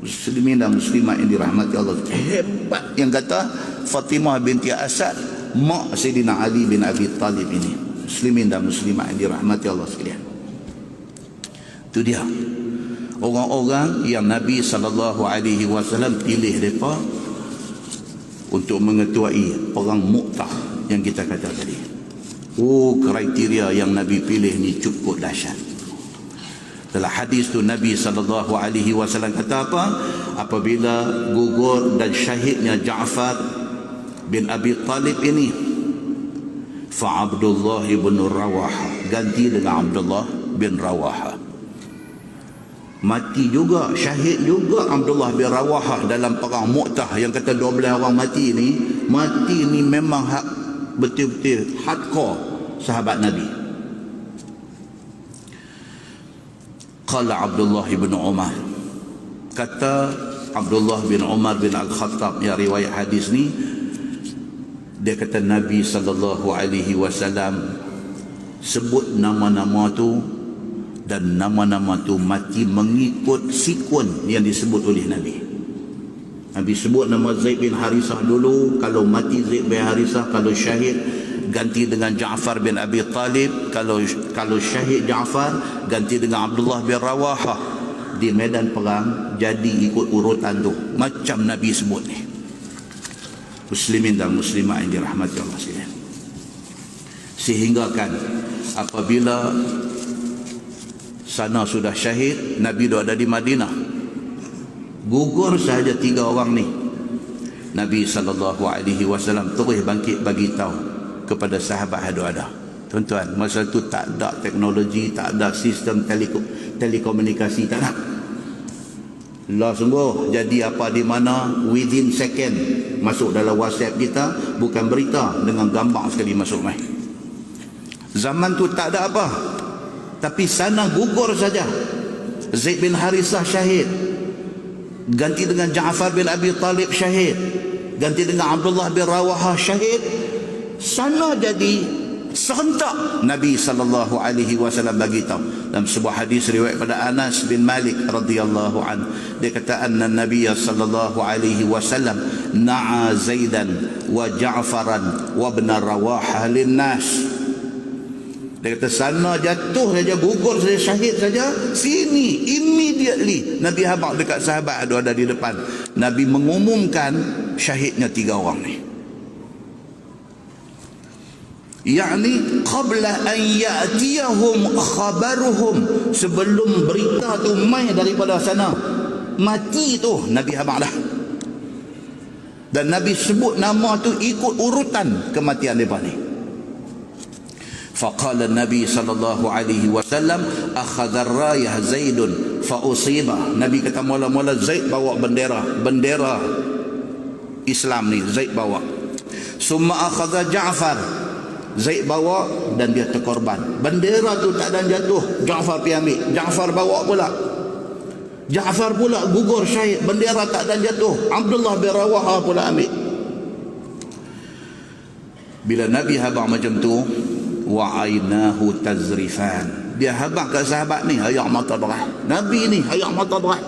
muslimin dan muslimat yang dirahmati Allah, hebat yang kata Fatimah binti Asad, mak Sayyidina Ali bin Abi Talib ini. Muslimin dan muslimat yang dirahmati Allah sekalian. Itu dia orang-orang yang Nabi SAW pilih mereka untuk mengetuai perang Mu'tah yang kita kata tadi. Oh, kriteria yang Nabi pilih ni cukup dahsyat. Dalam hadis tu Nabi SAW kata apa? Apabila gugur dan syahidnya Ja'far bin Abi Talib ini, fa Abdullah bin Rawaha, ganti dengan Abdullah bin Rawaha. Mati juga, syahid juga Abdullah bin Rawaha dalam perang Mu'tah yang kata 12 orang mati ni. Mati ni memang betul-betul hardcore sahabat Nabi. Qala Abdullah bin Umar, kata Abdullah bin Umar bin Al-Khattab yang riwayat hadis ni, dia kata Nabi SAW sebut nama-nama tu, dan nama-nama tu mati mengikut sikun yang disebut oleh Nabi. Nabi sebut nama Zaid bin Harisah dulu, kalau mati Zaid bin Harisah, kalau syahid ganti dengan Ja'far bin Abi Talib, kalau syahid Ja'far ganti dengan Abdullah bin Rawaha. Di medan perang jadi ikut urutan tu macam Nabi sebut ni. Muslimin dan muslimat yang dirahmati Allah sekalian, Sehingga kan apabila sana sudah syahid, Nabi dah ada di Madinah, gugur sahaja 3 orang ni, Nabi SAW terus bangkit bagi tahu kepada sahabat ada. Tuan-tuan, masa tu tak ada teknologi, tak ada sistem telekomunikasi, tak ada. Allah sungguh jadi apa di mana within second masuk dalam WhatsApp kita, bukan berita, dengan gambar sekali masuk mai. Zaman tu tak ada apa, tapi sana gugur saja. Zaid bin Harisah syahid, ganti dengan Ja'far bin Abi Talib syahid, ganti dengan Abdullah bin Rawahah syahid. Sana jadi serentak. Nabi SAW bagi tahu dalam sebuah hadis riwayat pada Anas bin Malik radhiyallahu an, dia kata anna Nabi SAW na'a Zaidan wa Ja'faran wa ibn Rawahah linnas. Dia kata sana jatuh saja, gugur saja, syahid saja, sini immediately Nabi habaq dekat sahabat ada di depan, Nabi mengumumkan syahidnya 3 orang ni. Yani qabla an ya'tiyahum khabaruhum, sebelum berita tu mai daripada sana, mati tu Nabi habaq dah. Dan Nabi sebut nama tu ikut urutan kematian mereka ni. Faqala Nabi sallallahu alaihi wasallam akhadha ar-rayah Zaidun fa usiba. Nabi kata mula-mula Zaid bawa bendera Islam ni, Zaid bawa. Summa akhadha Ja'far, Zaid bawa dan dia terkorban. Bendera tu tak ada jatuh, Ja'far pergi ambil. Ja'far bawa pula, Ja'far pula gugur syahid, bendera tak ada jatuh, Abdullah bin Rawahah pula ambil. Bila Nabi habaq macam tu, wa'ainahu tazrifan, dia habaq kat sahabat ni ayak mata berat. Nabi ni ayak mata berat.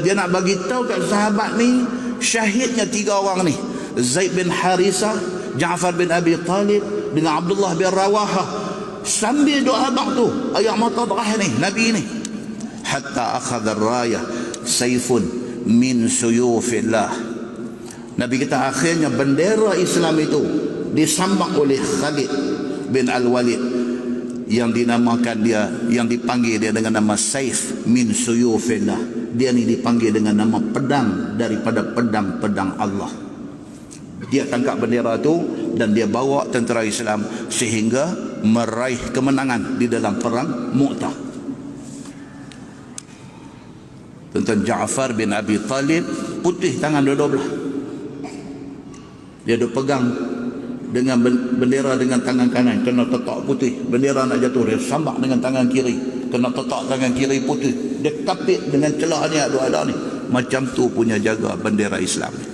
Dia nak bagi tahu kat sahabat ni syahidnya 3 orang ni, Zaid bin Harisah, Ja'far bin Abi Talib dengan Abdullah bin Rawahah. Sambil doa habaq tu ayak mata berat ni Nabi ni. Hatta akhadha ar-rayah sayfun min suyufillah. Nabi kata akhirnya bendera Islam itu disambak oleh Khalid bin Al-Walid, yang dinamakan dia, yang dipanggil dia dengan nama Saif min suyufillah. Dia ni dipanggil dengan nama pedang daripada pedang-pedang Allah. Dia tangkap bendera tu dan dia bawa tentera Islam sehingga meraih kemenangan di dalam perang Mu'tah. Tentang Ja'far bin Abi Talib putih tangan dua-dua belah. Dia duk pegang dengan bendera dengan tangan kanan, kena tetak putih. Bendera nak jatuh, dia sambak dengan tangan kiri, kena tetak tangan kiri putih. Dia kapit dengan celah ni, ada ni. Macam tu punya jaga bendera Islam ni.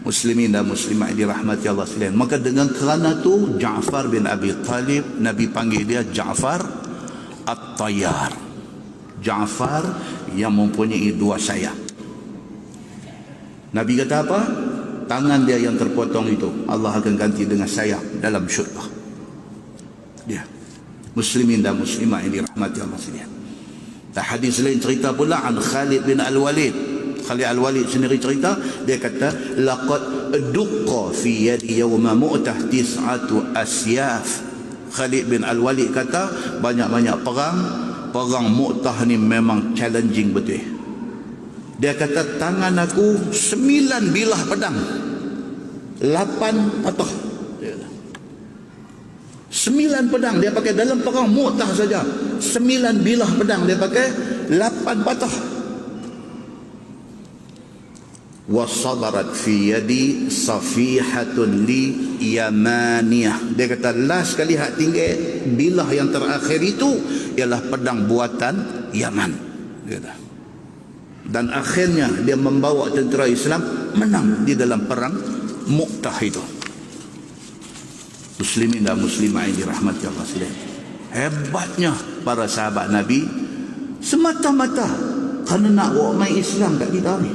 Muslimin dan muslimat dirahmati Allah sekalian. Maka dengan kerana tu Ja'far bin Abi Talib, Nabi panggil dia Ja'far At-Tayyar, Ja'far yang mempunyai 2 sayap. Nabi kata apa? Tangan dia yang terpotong itu Allah akan ganti dengan sayap dalam syurga. Dia. Muslimin dan muslimat yang dirahmati Allah sekalian. Dan hadis lain cerita pula an Khalid bin Al-Walid. Khalid Al-Walid sendiri cerita, dia kata laqad duqqa fi yadi yawma Mu'tah 9 asyaf. Khalid bin Al-Walid kata banyak-banyak perang Mu'tah ni memang challenging betul. Dia kata tangan aku 9 bilah pedang, 8 patah. 9 pedang dia pakai dalam perang Mu'tah saja. 9 bilah pedang dia pakai, 8 patah. Wasadarat fi yadi safihatun li yamaniyah. Dia kata last kali hak tinggal bilah yang terakhir itu ialah pedang buatan Yaman. Dia kata. Dan akhirnya dia membawa tentera Islam menang di dalam perang Mu'tah itu. Muslimin dan muslimah yang dirahmati Allah sekalian. Hebatnya para sahabat Nabi semata-mata kerana nak bawa main Islam kat kita ni.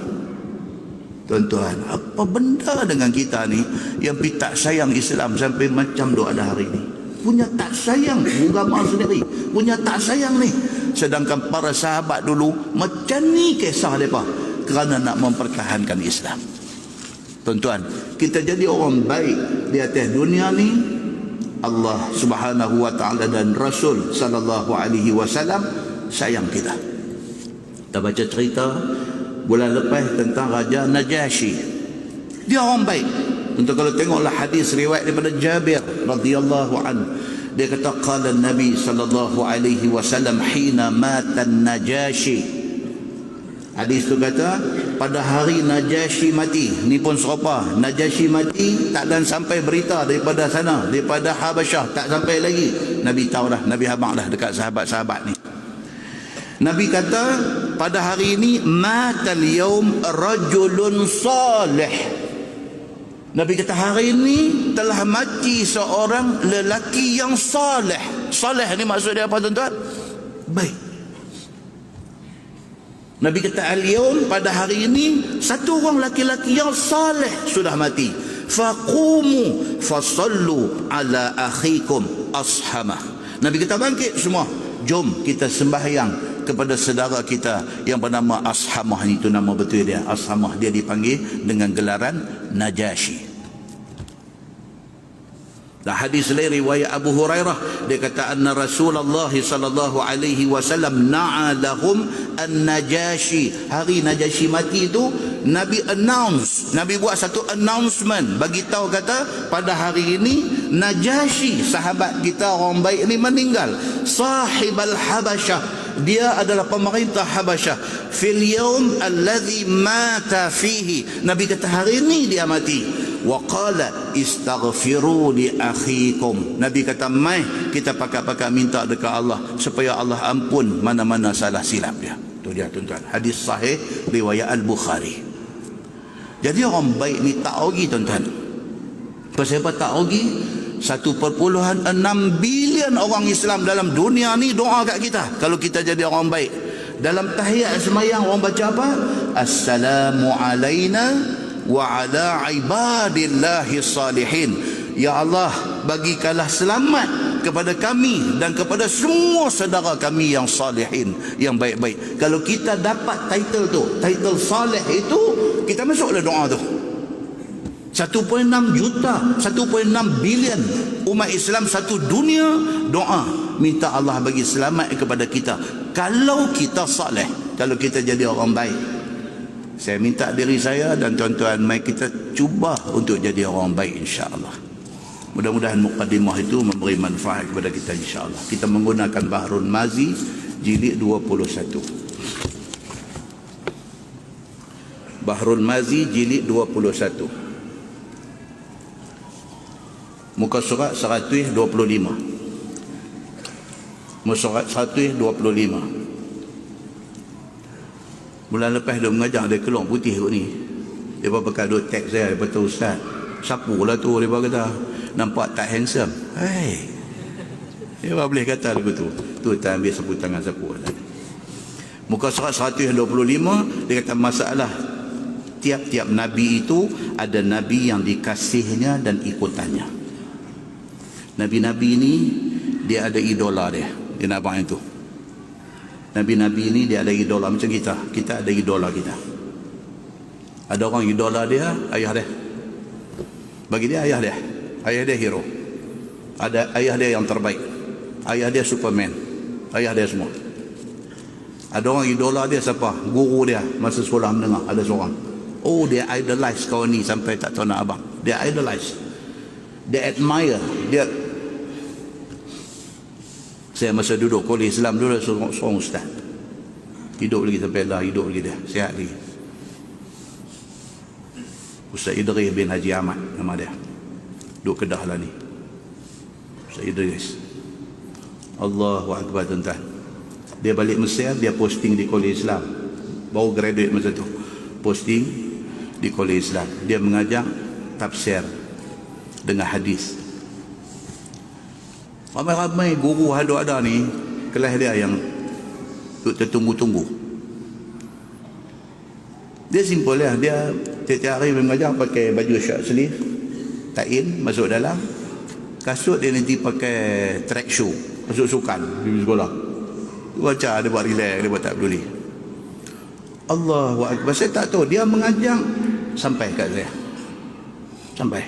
Tuan-tuan, apa benda dengan kita ni yang tak sayang Islam sampai macam doa ada hari ni? Punya tak sayang agama sendiri, punya tak sayang ni. Sedangkan para sahabat dulu macam ni kisah mereka kerana nak mempertahankan Islam. Tuan-tuan, kita jadi orang baik di atas dunia ni, Allah Subhanahu wa taala dan Rasul sallallahu alaihi wasallam sayang kita. Kita baca cerita bulan lepas tentang Raja Najasyi. Dia orang baik. Tentu kalau tengoklah hadis riwayat daripada Jabir radhiyallahu anhu, dia kata qala Nabi sallallahu alaihi wasallam hina mata Najasyi. Hadis tu kata pada hari Najasyi mati, ni pun serupa, Najasyi mati tak dan sampai berita daripada sana, daripada Habasyah, tak sampai lagi. Nabi tahu dah, Nabi habaq dah dekat sahabat-sahabat ni. Nabi kata pada hari ini matal yaum rajulun salih. Nabi kata hari ini telah mati seorang lelaki yang salih. Salih ni maksud dia apa tuan-tuan? Baik. Nabi kata al-yaum, pada hari ini satu orang laki-laki yang salih sudah mati. Faqumu fasallu ala akhikum ashamah. Nabi kata bangkit semua, jom kita sembahyang kepada saudara kita yang bernama Ashamah. Itu nama betul dia, Ashamah. Dia dipanggil dengan gelaran Najasyi. Dan hadis lain riwayat Abu Hurairah, dia kata anna Rasulullah sallallahu alaihi wasallam na'a lahum an-Najasyi. Hari Najasyi mati itu Nabi announce, Nabi buat satu announcement, bagi tahu kata pada hari ini Najasyi, sahabat kita orang baik ni meninggal. Sahibal Habasyah, dia adalah pemerintah Habasyah. Fil yaum alladhi mata fihi, Nabi kata hari ini dia mati. Wa qala istaghfiru li akhikum, Nabi kata mai kita pakat-pakat minta dekat Allah supaya Allah ampun mana-mana salah silap dia. Tu dia tuan-tuan, hadis sahih riwayat Al-Bukhari. Jadi orang baik ni tak rugi tuan-tuan. Pasal apa tak rugi? 1.6 bilion orang Islam dalam dunia ni doa kat kita kalau kita jadi orang baik. Dalam tahiyat semayang orang baca apa? Assalamu alaina wa ala ibadillahi salihin. Ya Allah, bagikanlah selamat kepada kami dan kepada semua saudara kami yang salihin, yang baik-baik. Kalau kita dapat title tu, title salih itu, kita masuklah doa tu. 1.6 juta, 1.6 bilion umat Islam satu dunia doa minta Allah bagi selamat kepada kita kalau kita salih, kalau kita jadi orang baik. Saya minta diri saya dan tuan-tuan, mari kita cuba untuk jadi orang baik insya-Allah. Mudah-mudahan mukadimah itu memberi manfaat kepada kita insya-Allah. Kita menggunakan Bahrul Mazi jilid 21. Bahrul Mazi jilid 21. Muka surat 125. Muka surat 125. Bulan lepas dia mengajar, dia keluar putih kot ni. Dia pakai dua teks saya, dia kata ustaz, sapulah tu, dia kata nampak tak handsome. Hai, dia boleh kata lagu tu. Tu tak ambil sapu tangan sapu. Muka surat 125, dia kata masalah tiap-tiap nabi itu ada nabi yang dikasihnya dan ikutannya. Nabi-nabi ini dia ada idola dia. Dia nak abang itu. Nabi-nabi ini dia ada idola macam kita. Kita ada idola kita. Ada orang idola dia, ayah dia. Bagi dia ayah dia. Ayah dia hero. Ada ayah dia yang terbaik. Ayah dia Superman. Ayah dia semua. Ada orang idola dia siapa? Guru dia masa sekolah menengah ada seorang. Oh, dia idolize kawan ni sampai tak tahu nak abang. Dia idolize. Dia admire. Dia. Saya masa duduk kolej Islam dulu seorang ustaz. Hidup lagi sampai lah, hidup lagi dia. Sihat lagi. Ustaz Idris bin Haji Ahmad nama dia. Duduk Kedah lah ni. Ustaz Idris. Allahu Akbar tuan-tuan. Dia balik Mesir, dia posting di kolej Islam. Baru graduate masa tu. Posting di kolej Islam. Dia mengajar tafsir dengan hadis. Ramai-ramai guru ada ni, kelas dia yang tertunggu-tunggu. Dia simple lah. Dia tiap-tiap hari mengajar pakai baju short sleeve, tain masuk dalam. Kasut dia nanti pakai track shoe, masuk sukan di sekolah. Baca dia buat relax, dia buat tak peduli. Allahu Akbar. Saya tak tahu dia mengajar sampai kat saya. Sampai.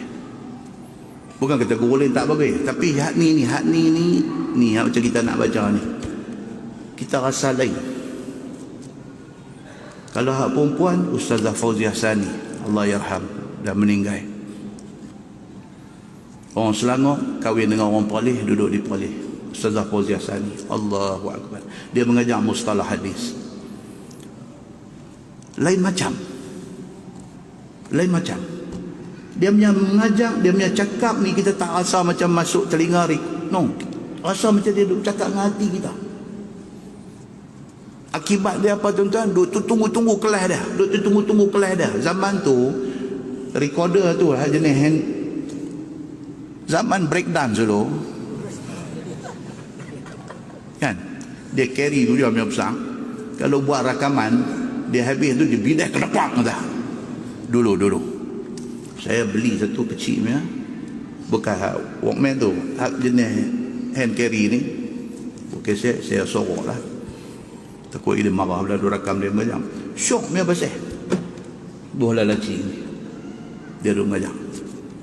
Bukan kata guru lain tak bagi, tapi hak ni yang macam kita nak baca ni, kita rasa lain. Kalau hak perempuan, Ustazah Fauziah Sani, Allah yarham, dah meninggal. Orang Selangor kahwin dengan orang Perlis, duduk di Perlis. Ustazah Fauziah Sani, Allahu Akbar. Dia mengajar mustalah hadis. Lain macam. Dia punya mengajar, dia punya cakap ni kita tak rasa macam masuk telinga no. Rasa macam dia duduk cakap dengan hati kita. Akibat dia apa tuan-tuan? Duduk tunggu-tunggu kelas dia. Zaman tu recorder tu jenis hand, zaman breakdance dulu kan, dia carry tu dia punya besar. Kalau buat rakaman dia habis tu dia bidah kedepak dah. Dulu saya beli satu kecil punya bekas Walkman tu, jenis hand carry ni. Okey, saya sorok lah, takut dia marah bila dia rakam dia macam syok punya pasal bola lelaki ni. Dia duduk mengajar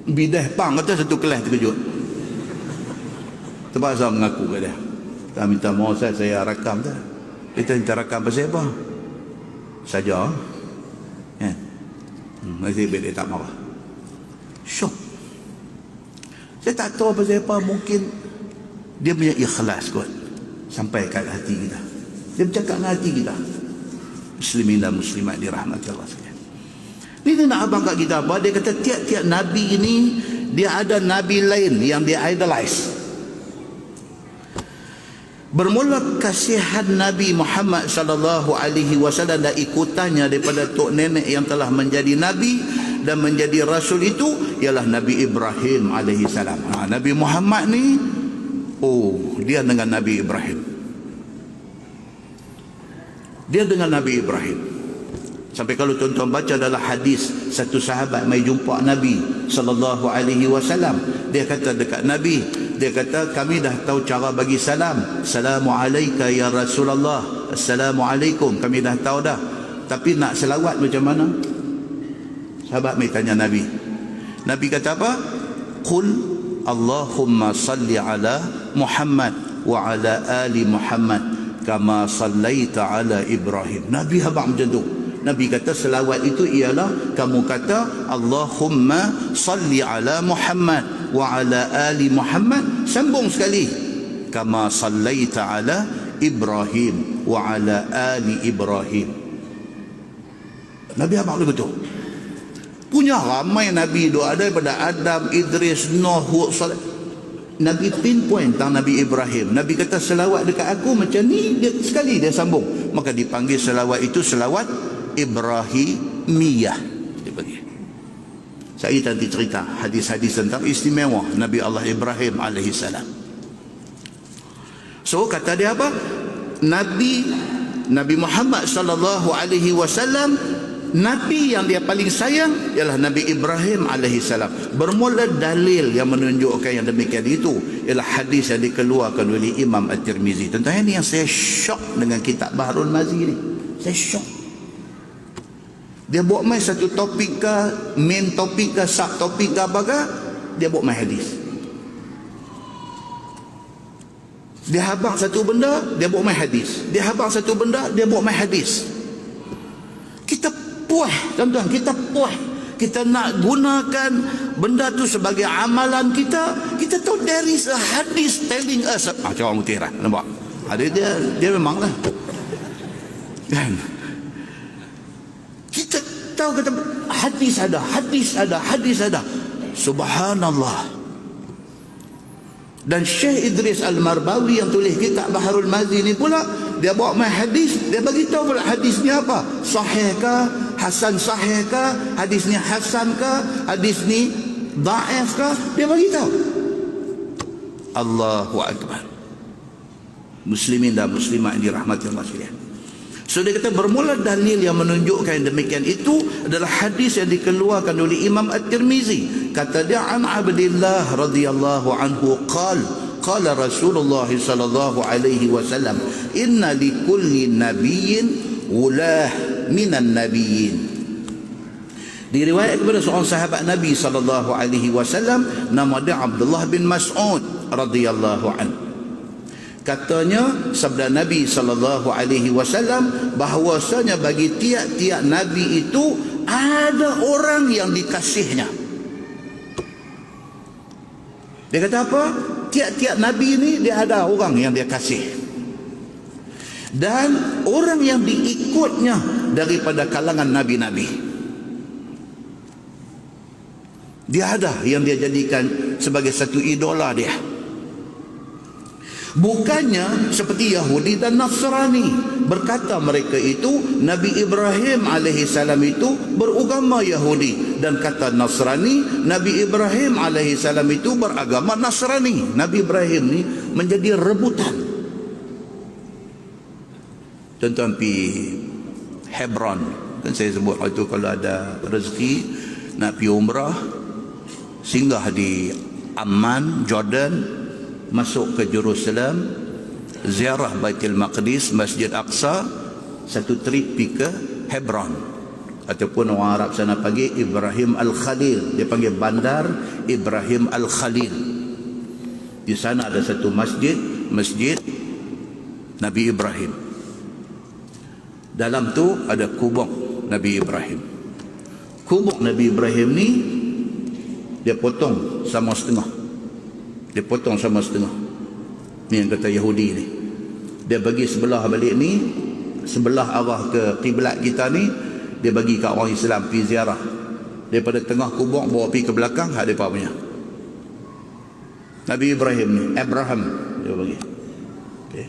bidah pang kata satu kelas terkejut, terpaksa mengaku kat dia. Tak minta maaf saya rakam tak. Kita minta rakam pasal apa saja kan. Masih dia tak marah. Syok. Saya tak tahu pasal apa, mungkin dia punya ikhlas kot sampai kat hati kita. Dia bercakap dengan hati kita. Muslimin dan muslimat dirahmati Allah sekalian. Ni dia nak abang kat kita apa? Dia kata tiap-tiap nabi ini dia ada nabi lain yang dia idolize. Bermula kasihan Nabi Muhammad sallallahu alaihi wasallam dan ikutannya daripada tok nenek yang telah menjadi nabi dan menjadi rasul itu ialah Nabi Ibrahim alaihi salam. Nabi Muhammad ni dia dengan Nabi Ibrahim. Dia dengan Nabi Ibrahim. Sampai kalau tuan-tuan baca dalam hadis, satu sahabat mai jumpa Nabi sallallahu alaihi wasallam, dia kata dekat Nabi, dia kata kami dah tahu cara bagi salam. Assalamualaikum ya Rasulullah. Assalamualaikum, kami dah tahu dah. Tapi nak selawat macam mana? Sahabat mai tanya Nabi. Nabi kata apa? Qul Allahumma salli ala Muhammad wa ala ali Muhammad kama sallaita ala Ibrahim. Nabi habaq macam tu. Nabi kata selawat itu ialah kamu kata Allahumma salli ala Muhammad wa ala ali Muhammad, sambung sekali, kama sallaita ala Ibrahim wa ala ali Ibrahim. Nabi habaq begitu. Punya ramai Nabi doa daripada Adam, Idris, Nuh, Hud, Saleh. Nabi pinpoint tentang Nabi Ibrahim. Nabi kata selawat dekat aku macam ni, dia sekali dia sambung. Maka dipanggil selawat itu selawat Ibrahimiyah. Dia bagi. Saya nanti cerita hadis-hadis tentang istimewa Nabi Allah Ibrahim alaihi salam. So kata dia apa? Nabi Muhammad sallallahu alaihi wasallam, Nabi yang dia paling sayang ialah Nabi Ibrahim alaihi salam. Bermula dalil yang menunjukkan yang demikian itu ialah hadis yang dikeluarkan oleh Imam At-Tirmizi. Tentang ini yang saya syok dengan kitab Bahrul Mazi ni. Saya syok. Dia buat main satu topik ke, main topik ke, sub topik ke apa ke, dia buat main hadis. Dia habang satu benda, dia buat main hadis. Dia habang satu benda, dia buat main hadis. Kita puas, tuan-tuan, kita puas. Kita nak gunakan benda tu sebagai amalan kita. Kita tahu there is a hadis telling us. Macam orang Mutiara, nampak? Dia memanglah. Kan? Kita tahu kata hadis ada. Subhanallah. Dan Syekh Idris Al-Marbawi yang tulis kitab Bahrul Mazi ni pula, dia bawa main hadis, dia bagi tahu pula hadis ni apa? Sahih ke? Hasan sahih ke? Hadis ni hasan ke? Hadis ni dhaif ke? Dia bagi tahu. Allahu Akbar. Muslimin dan muslimat yang dirahmati Allah sekalian. So dia kata bermula dalil yang menunjukkan yang demikian itu adalah hadis yang dikeluarkan oleh Imam At-Tirmizi. Kata dia, an Abdillah radhiyallahu anhu qala Rasulullah sallallahu alaihi wasallam, inna likulli nabiyyin ulah minan nabiyyin Diriwayat kepada seorang sahabat Nabi sallallahu alaihi wasallam, nama dia Abdullah bin Mas'ud radhiyallahu an. Katanya sabda Nabi sallallahu alaihi wasallam bahwasanya bagi tiap-tiap nabi itu ada orang yang dikasihnya. Dia kata apa? Tiap-tiap nabi ini dia ada orang yang dia kasih. Dan orang yang diikutnya daripada kalangan nabi-nabi. Dia ada yang dia jadikan sebagai satu idola dia. Bukannya seperti Yahudi dan Nasrani. Berkata mereka itu Nabi Ibrahim alaihissalam itu beragama Yahudi, dan kata Nasrani Nabi Ibrahim alaihissalam itu beragama Nasrani. Nabi Ibrahim ni menjadi rebutan. Tuan-tuan pergi Hebron, kan saya sebut itu kalau ada rezeki nak pergi umrah, singgah di Amman, Jordan, masuk ke Jerusalem, ziarah Baitul Maqdis, Masjid Aqsa, satu trip pergi ke Hebron, ataupun orang Arab sana panggil Ibrahim Al-Khalil. Dia panggil bandar Ibrahim Al-Khalil. Di sana ada satu masjid Nabi Ibrahim. Dalam tu ada kubur Nabi Ibrahim. Kubur Nabi Ibrahim ni dia potong sama setengah. Dia potong sama setengah. Ni yang kata Yahudi ni. Dia bagi sebelah balik ni, sebelah arah ke kiblat kita ni, dia bagi kat orang Islam pergi ziarah. Daripada tengah kubur bawa pergi ke belakang, hak depa punya. Nabi Ibrahim ni, Abraham dia bagi. Okay.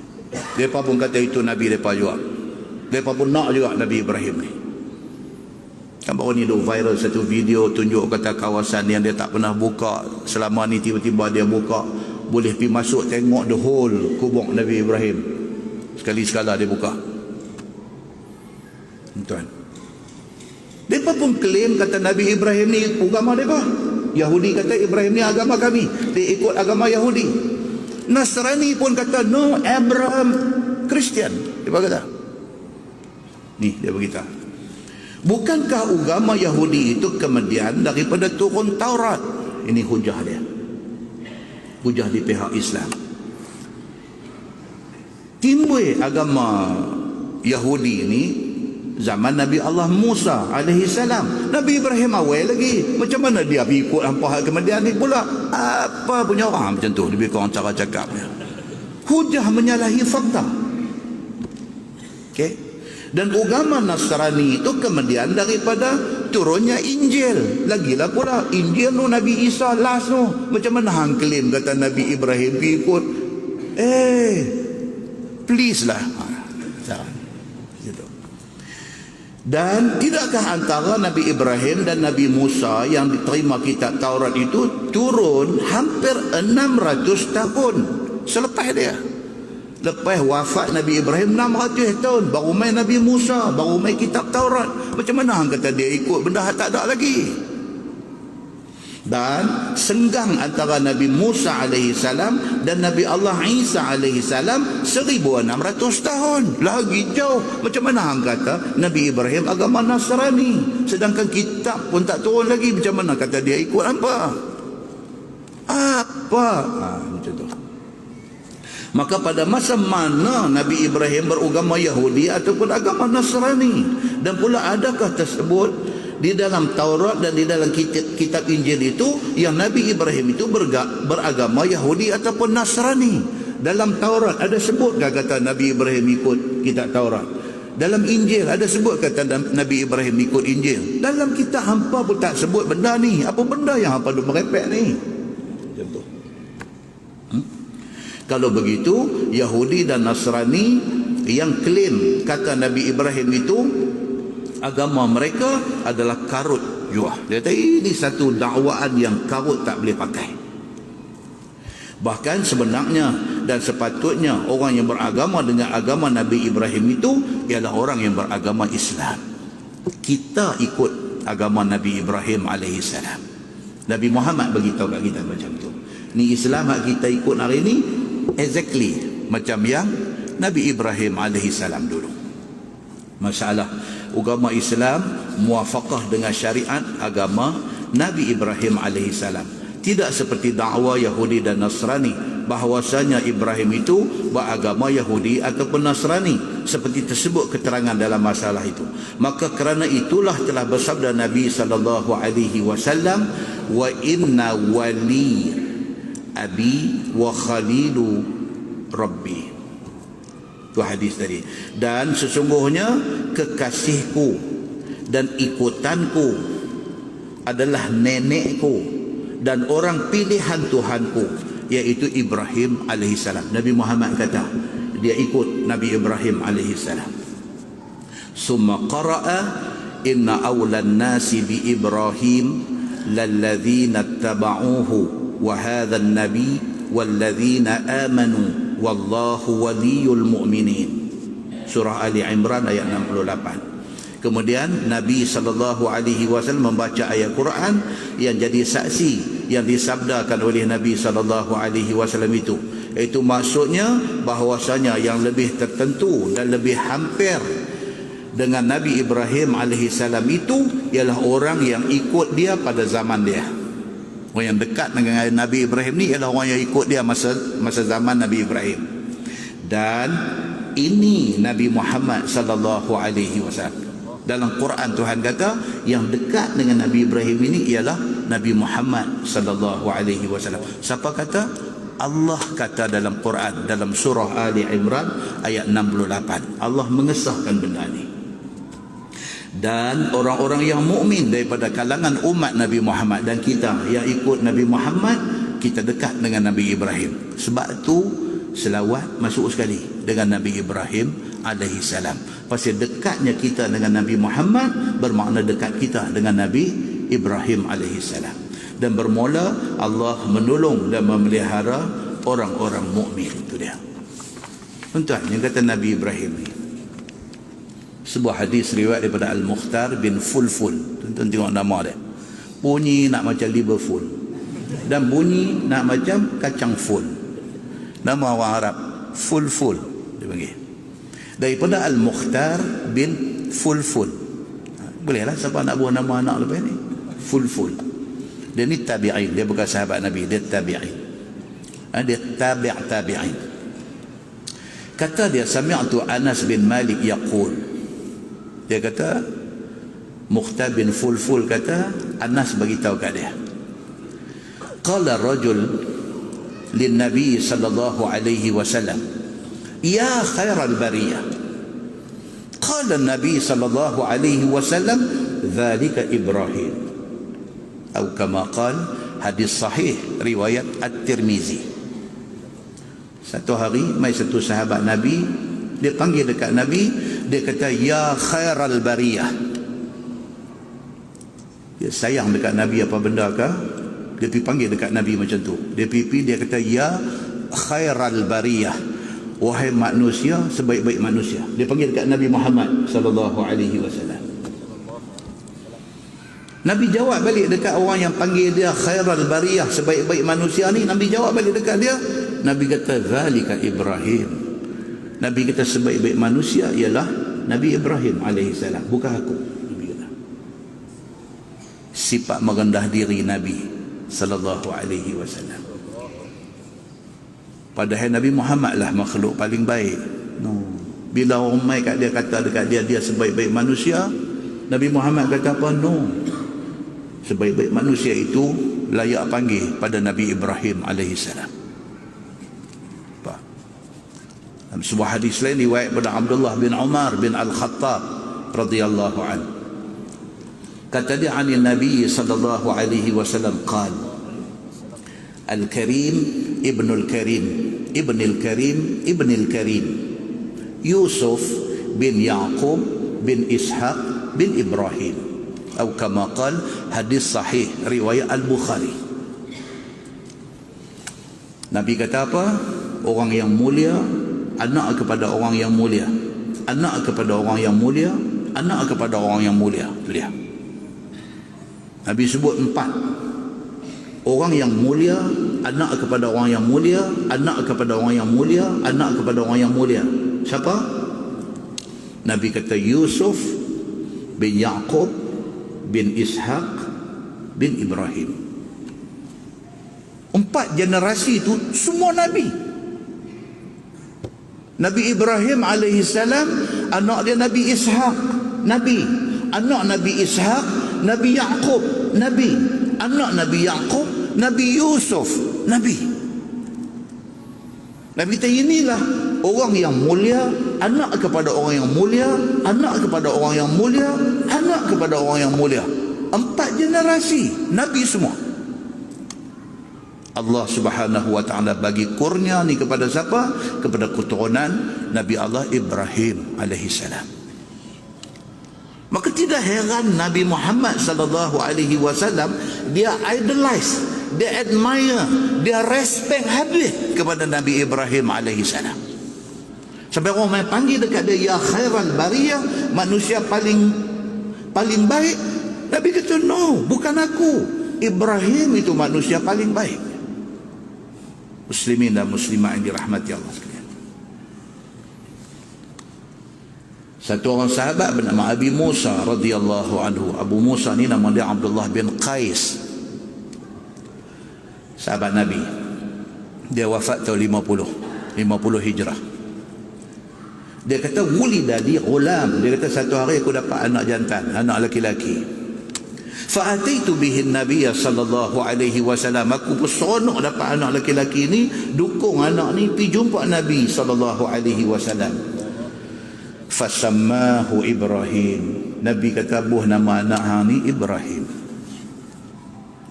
Depa pun kata itu Nabi depa juga. Depa pun nak juga Nabi Ibrahim ni. Kan baru ni duk viral satu video tunjuk kata kawasan yang dia tak pernah buka selama ni, tiba-tiba dia buka, boleh pergi masuk tengok the whole kubur Nabi Ibrahim. Sekali-sekala dia buka. Tuan, mereka pun klaim kata Nabi Ibrahim ni agama mereka. Yahudi kata Ibrahim ni agama kami, dia ikut agama Yahudi. Nasrani pun kata no, Abraham Kristian. Dia kata ni, dia beritahu, bukankah agama Yahudi itu kemudian daripada turun Taurat? Ini hujah dia, hujah di pihak Islam. Timbul agama Yahudi ini zaman Nabi Allah Musa alaihi salam. Nabi Ibrahim awal lagi, macam mana dia ikut hampa kemudian ni pula? Apa punya orang macam tu, lebih kurang cara cakapnya. Hujah menyalahi fakta. Okey. Dan agama Nasrani itu kemudian daripada turunnya Injil. Lagilah pula Injil tu Nabi Isa last tu. Macam mana hang klaim kata Nabi Ibrahim ikut? Please lah. Dan tidakkah antara Nabi Ibrahim dan Nabi Musa yang diterima kitab Taurat itu turun hampir 600 tahun selepas dia? Lepas wafat Nabi Ibrahim 600 tahun baru main Nabi Musa, baru main kitab Taurat. Macam mana hang kata dia ikut benda tak ada lagi? Dan senggang antara Nabi Musa alaihi salam dan Nabi Allah Isa alaihi salam 1600 tahun. Lagi jauh. Macam mana hang kata Nabi Ibrahim agama Nasrani, sedangkan kitab pun tak turun lagi? Macam mana kata dia ikut apa? Macam tu. Maka pada masa mana Nabi Ibrahim beragama Yahudi ataupun agama Nasrani? Dan pula adakah tersebut di dalam Taurat dan di dalam kitab Injil itu yang Nabi Ibrahim itu beragama Yahudi ataupun Nasrani? Dalam Taurat ada sebutkah kata Nabi Ibrahim ikut kitab Taurat? Dalam Injil ada sebut kata Nabi Ibrahim ikut Injil? Dalam kitab hampa pun tak sebut benda ni. Apa benda yang hampa duk merepek ni? Macam tu. Kalau begitu, Yahudi dan Nasrani yang klaim kata Nabi Ibrahim itu agama mereka adalah karut juga. Dia kata ini satu dakwaan yang karut tak boleh pakai. Bahkan sebenarnya dan sepatutnya orang yang beragama dengan agama Nabi Ibrahim itu ialah orang yang beragama Islam. Kita ikut agama Nabi Ibrahim alaihissalam. Nabi Muhammad beritahu kat kita macam tu. Ni Islam yang kita ikut hari ini exactly macam yang Nabi Ibrahim alaihissalam dulu. Masalah agama Islam muafaqah dengan syariat agama Nabi Ibrahim alaihissalam. Tidak seperti dakwa Yahudi dan Nasrani bahawasanya Ibrahim itu beragama Yahudi ataupun Nasrani, seperti tersebut keterangan dalam masalah itu. Maka kerana itulah telah bersabda Nabi sallallahu alaihi wasallam, wa inna wali abi wa khalilu rabbi. Itu hadis tadi. Dan sesungguhnya kekasihku dan ikutanku adalah nenekku dan orang pilihan Tuhanku, yaitu Ibrahim alaihissalam. Nabi Muhammad kata dia ikut Nabi Ibrahim alaihissalam. Summa qara'a inna awlan nasi bi Ibrahim lalladzina tabauhu wa hadha an-nabi walladzina amanu wallahu waliyul mu'minin. Surah Ali Imran ayat 68. Kemudian Nabi SAW membaca ayat Quran yang jadi saksi yang disabdakan oleh Nabi SAW itu. Itu maksudnya bahawasanya yang lebih tertentu dan lebih hampir dengan Nabi Ibrahim AS itu ialah orang yang ikut dia pada zaman dia. Orang yang dekat dengan Nabi Ibrahim ni ialah orang yang ikut dia masa zaman Nabi Ibrahim. Dan ini Nabi Muhammad sallallahu alaihi wasallam. Dalam Quran Tuhan kata yang dekat dengan Nabi Ibrahim ini ialah Nabi Muhammad sallallahu alaihi wasallam. Siapa kata? Allah kata dalam Quran, dalam surah Ali Imran ayat 68. Allah mengesahkan benda ini. Dan orang-orang yang mukmin daripada kalangan umat Nabi Muhammad dan kita yang ikut Nabi Muhammad, kita dekat dengan Nabi Ibrahim. Sebab tu selawat masuk sekali dengan Nabi Ibrahim alaihissalam. Pasal dekatnya kita dengan Nabi Muhammad bermakna dekat kita dengan Nabi Ibrahim alaihissalam. Dan bermula Allah menolong dan memelihara orang-orang mukmin. Itu dia. Tuan-tuan, yang kata Nabi Ibrahim ni, sebuah hadis riwayat daripada Al-Mukhtar bin Fulful. Tuan-tuan tengok nama dia. Bunyi nak macam Liverpool dan bunyi nak macam kacang full. Nama orang Arab Fulful dia panggil. Daripada Al-Mukhtar bin Fulful. Bolehlah siapa nak buat nama anak lepas ni. Fulful. Dia ni tabi'in, dia bukan sahabat Nabi, dia tabi'in. Dia tabi'in. Kata dia, sami'tu Anas bin Malik yaqul. Dia kata, Mukhtar bin Fulful kata, Anas beritahu kat dia, qala rajul lin Nabi sallallahu alaihi wasallam, ya khairal bariyah. Qala Nabi sallallahu alaihi wasallam, dhalika Ibrahim. Atau kama qal, hadis sahih riwayat At-Tirmizi. Satu hari mai satu sahabat Nabi, dia panggil dekat Nabi, dia kata ya khairal bariyah. Dia sayang dekat Nabi apa benda ke, dia pergi panggil dekat Nabi macam tu. Dia pergi dia kata ya khairal bariyah, wahai manusia sebaik-baik manusia. Dia panggil dekat Nabi Muhammad sallallahu alaihi wasallam. Nabi jawab balik dekat orang yang panggil dia khairal bariyah, sebaik-baik manusia ni. Nabi jawab balik dekat dia, Nabi kata zalika Ibrahim. Nabi kata sebaik-baik manusia ialah Nabi Ibrahim alaihissalam, bukan aku. Nabi kata. Sifat merendah diri Nabi sallallahu alaihi wasallam. Padahal Nabi Muhammad lah makhluk paling baik. No. Bila orang mai kat dia kata dekat dia sebaik-baik manusia, Nabi Muhammad kata apa? No. Sebaik-baik manusia itu layak panggil pada Nabi Ibrahim alaihissalam. Dalam sebuah hadis lain riwayat pada Abdullah bin Umar bin Al-Khattab radhiyallahu an. Kata dia an Nabi sallallahu alaihi wasallam qala Al-Karim ibnul Karim ibnil Karim ibnil Karim Yusuf bin Yaqub bin Ishaq bin Ibrahim. Atau kama qal, hadis sahih riwayat Al-Bukhari. Nabi kata apa? Orang yang mulia anak kepada orang yang mulia, anak kepada orang yang mulia, anak kepada orang yang mulia. Itu dia. Nabi sebut 4. Orang yang mulia, anak kepada orang yang mulia, anak kepada orang yang mulia, anak kepada orang yang mulia. Siapa? Nabi kata Yusuf bin Yaqub bin Ishaq bin Ibrahim. 4 generasi itu semua Nabi. Nabi Ibrahim alaihissalam, anak dia Nabi Ishaq, Nabi. Anak Nabi Ishaq, Nabi Yaqub, Nabi. Anak Nabi Yaqub, Nabi Yusuf, Nabi. Nabi kata inilah orang yang mulia, anak kepada orang yang mulia, anak kepada orang yang mulia, anak kepada orang yang mulia. 4 generasi Nabi semua. Allah Subhanahu wa taala bagi kurnia ni kepada siapa? Kepada keturunan Nabi Allah Ibrahim alaihi salam. Maka tidak heran Nabi Muhammad sallallahu alaihi wasallam dia idolize, dia admire, dia respect habis kepada Nabi Ibrahim alaihi salam. Sampai orang panggil dekat dia ya khairal bariyah, manusia paling baik. Nabi kata no, bukan aku. Ibrahim itu manusia paling baik. Muslimin dan muslimat yang dirahmati Allah sekalian. Satu orang sahabat bernama Abi Musa radhiyallahu anhu. Abu Musa ni nama dia Abdullah bin Qais. Sahabat Nabi. Dia wafat tahun 50 Hijrah. Dia kata wulida li ghulam. Dia kata satu hari aku dapat anak jantan, anak lelaki. Fa'ataitu bihin Nabiya sallallahu alaihi wasallam. Aku pun seronok dapat anak lelaki ni, dukung anak ni pergi jumpa Nabi sallallahu alaihi wasallam. Fasammahu Ibrahim. Nabi kata buh nama anak hang ni Ibrahim.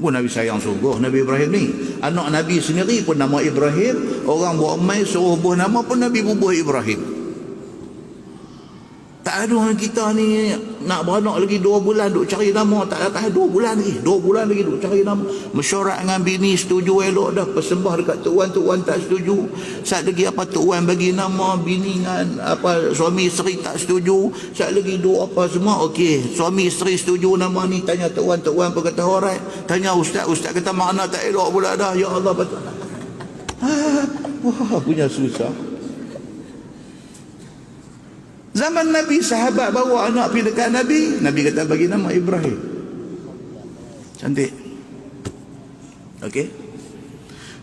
Nabi sayang sungguh Nabi Ibrahim ni. Anak Nabi sendiri pun nama Ibrahim. Orang buat mai suruh buh nama pun Nabi bubuh Ibrahim. Tak ada orang kita ni nak beranak lagi 2 bulan duk cari nama, tak ada 2 bulan lagi duk cari nama. Mesyuarat dengan bini setuju elok dah, persembah dekat tok wan tak setuju. Sat lagi apa tok wan bagi nama, bini dengan apa suami isteri tak setuju. Sat lagi duk apa semua okey, suami isteri setuju nama ni, tanya tok wan pun kata alright. Tanya ustaz kata makna tak elok pula dah. Ya Allah betul. Wah punya susah. Zaman Nabi, sahabat bawa anak pergi dekat Nabi, Nabi kata bagi nama Ibrahim. Cantik. Okey.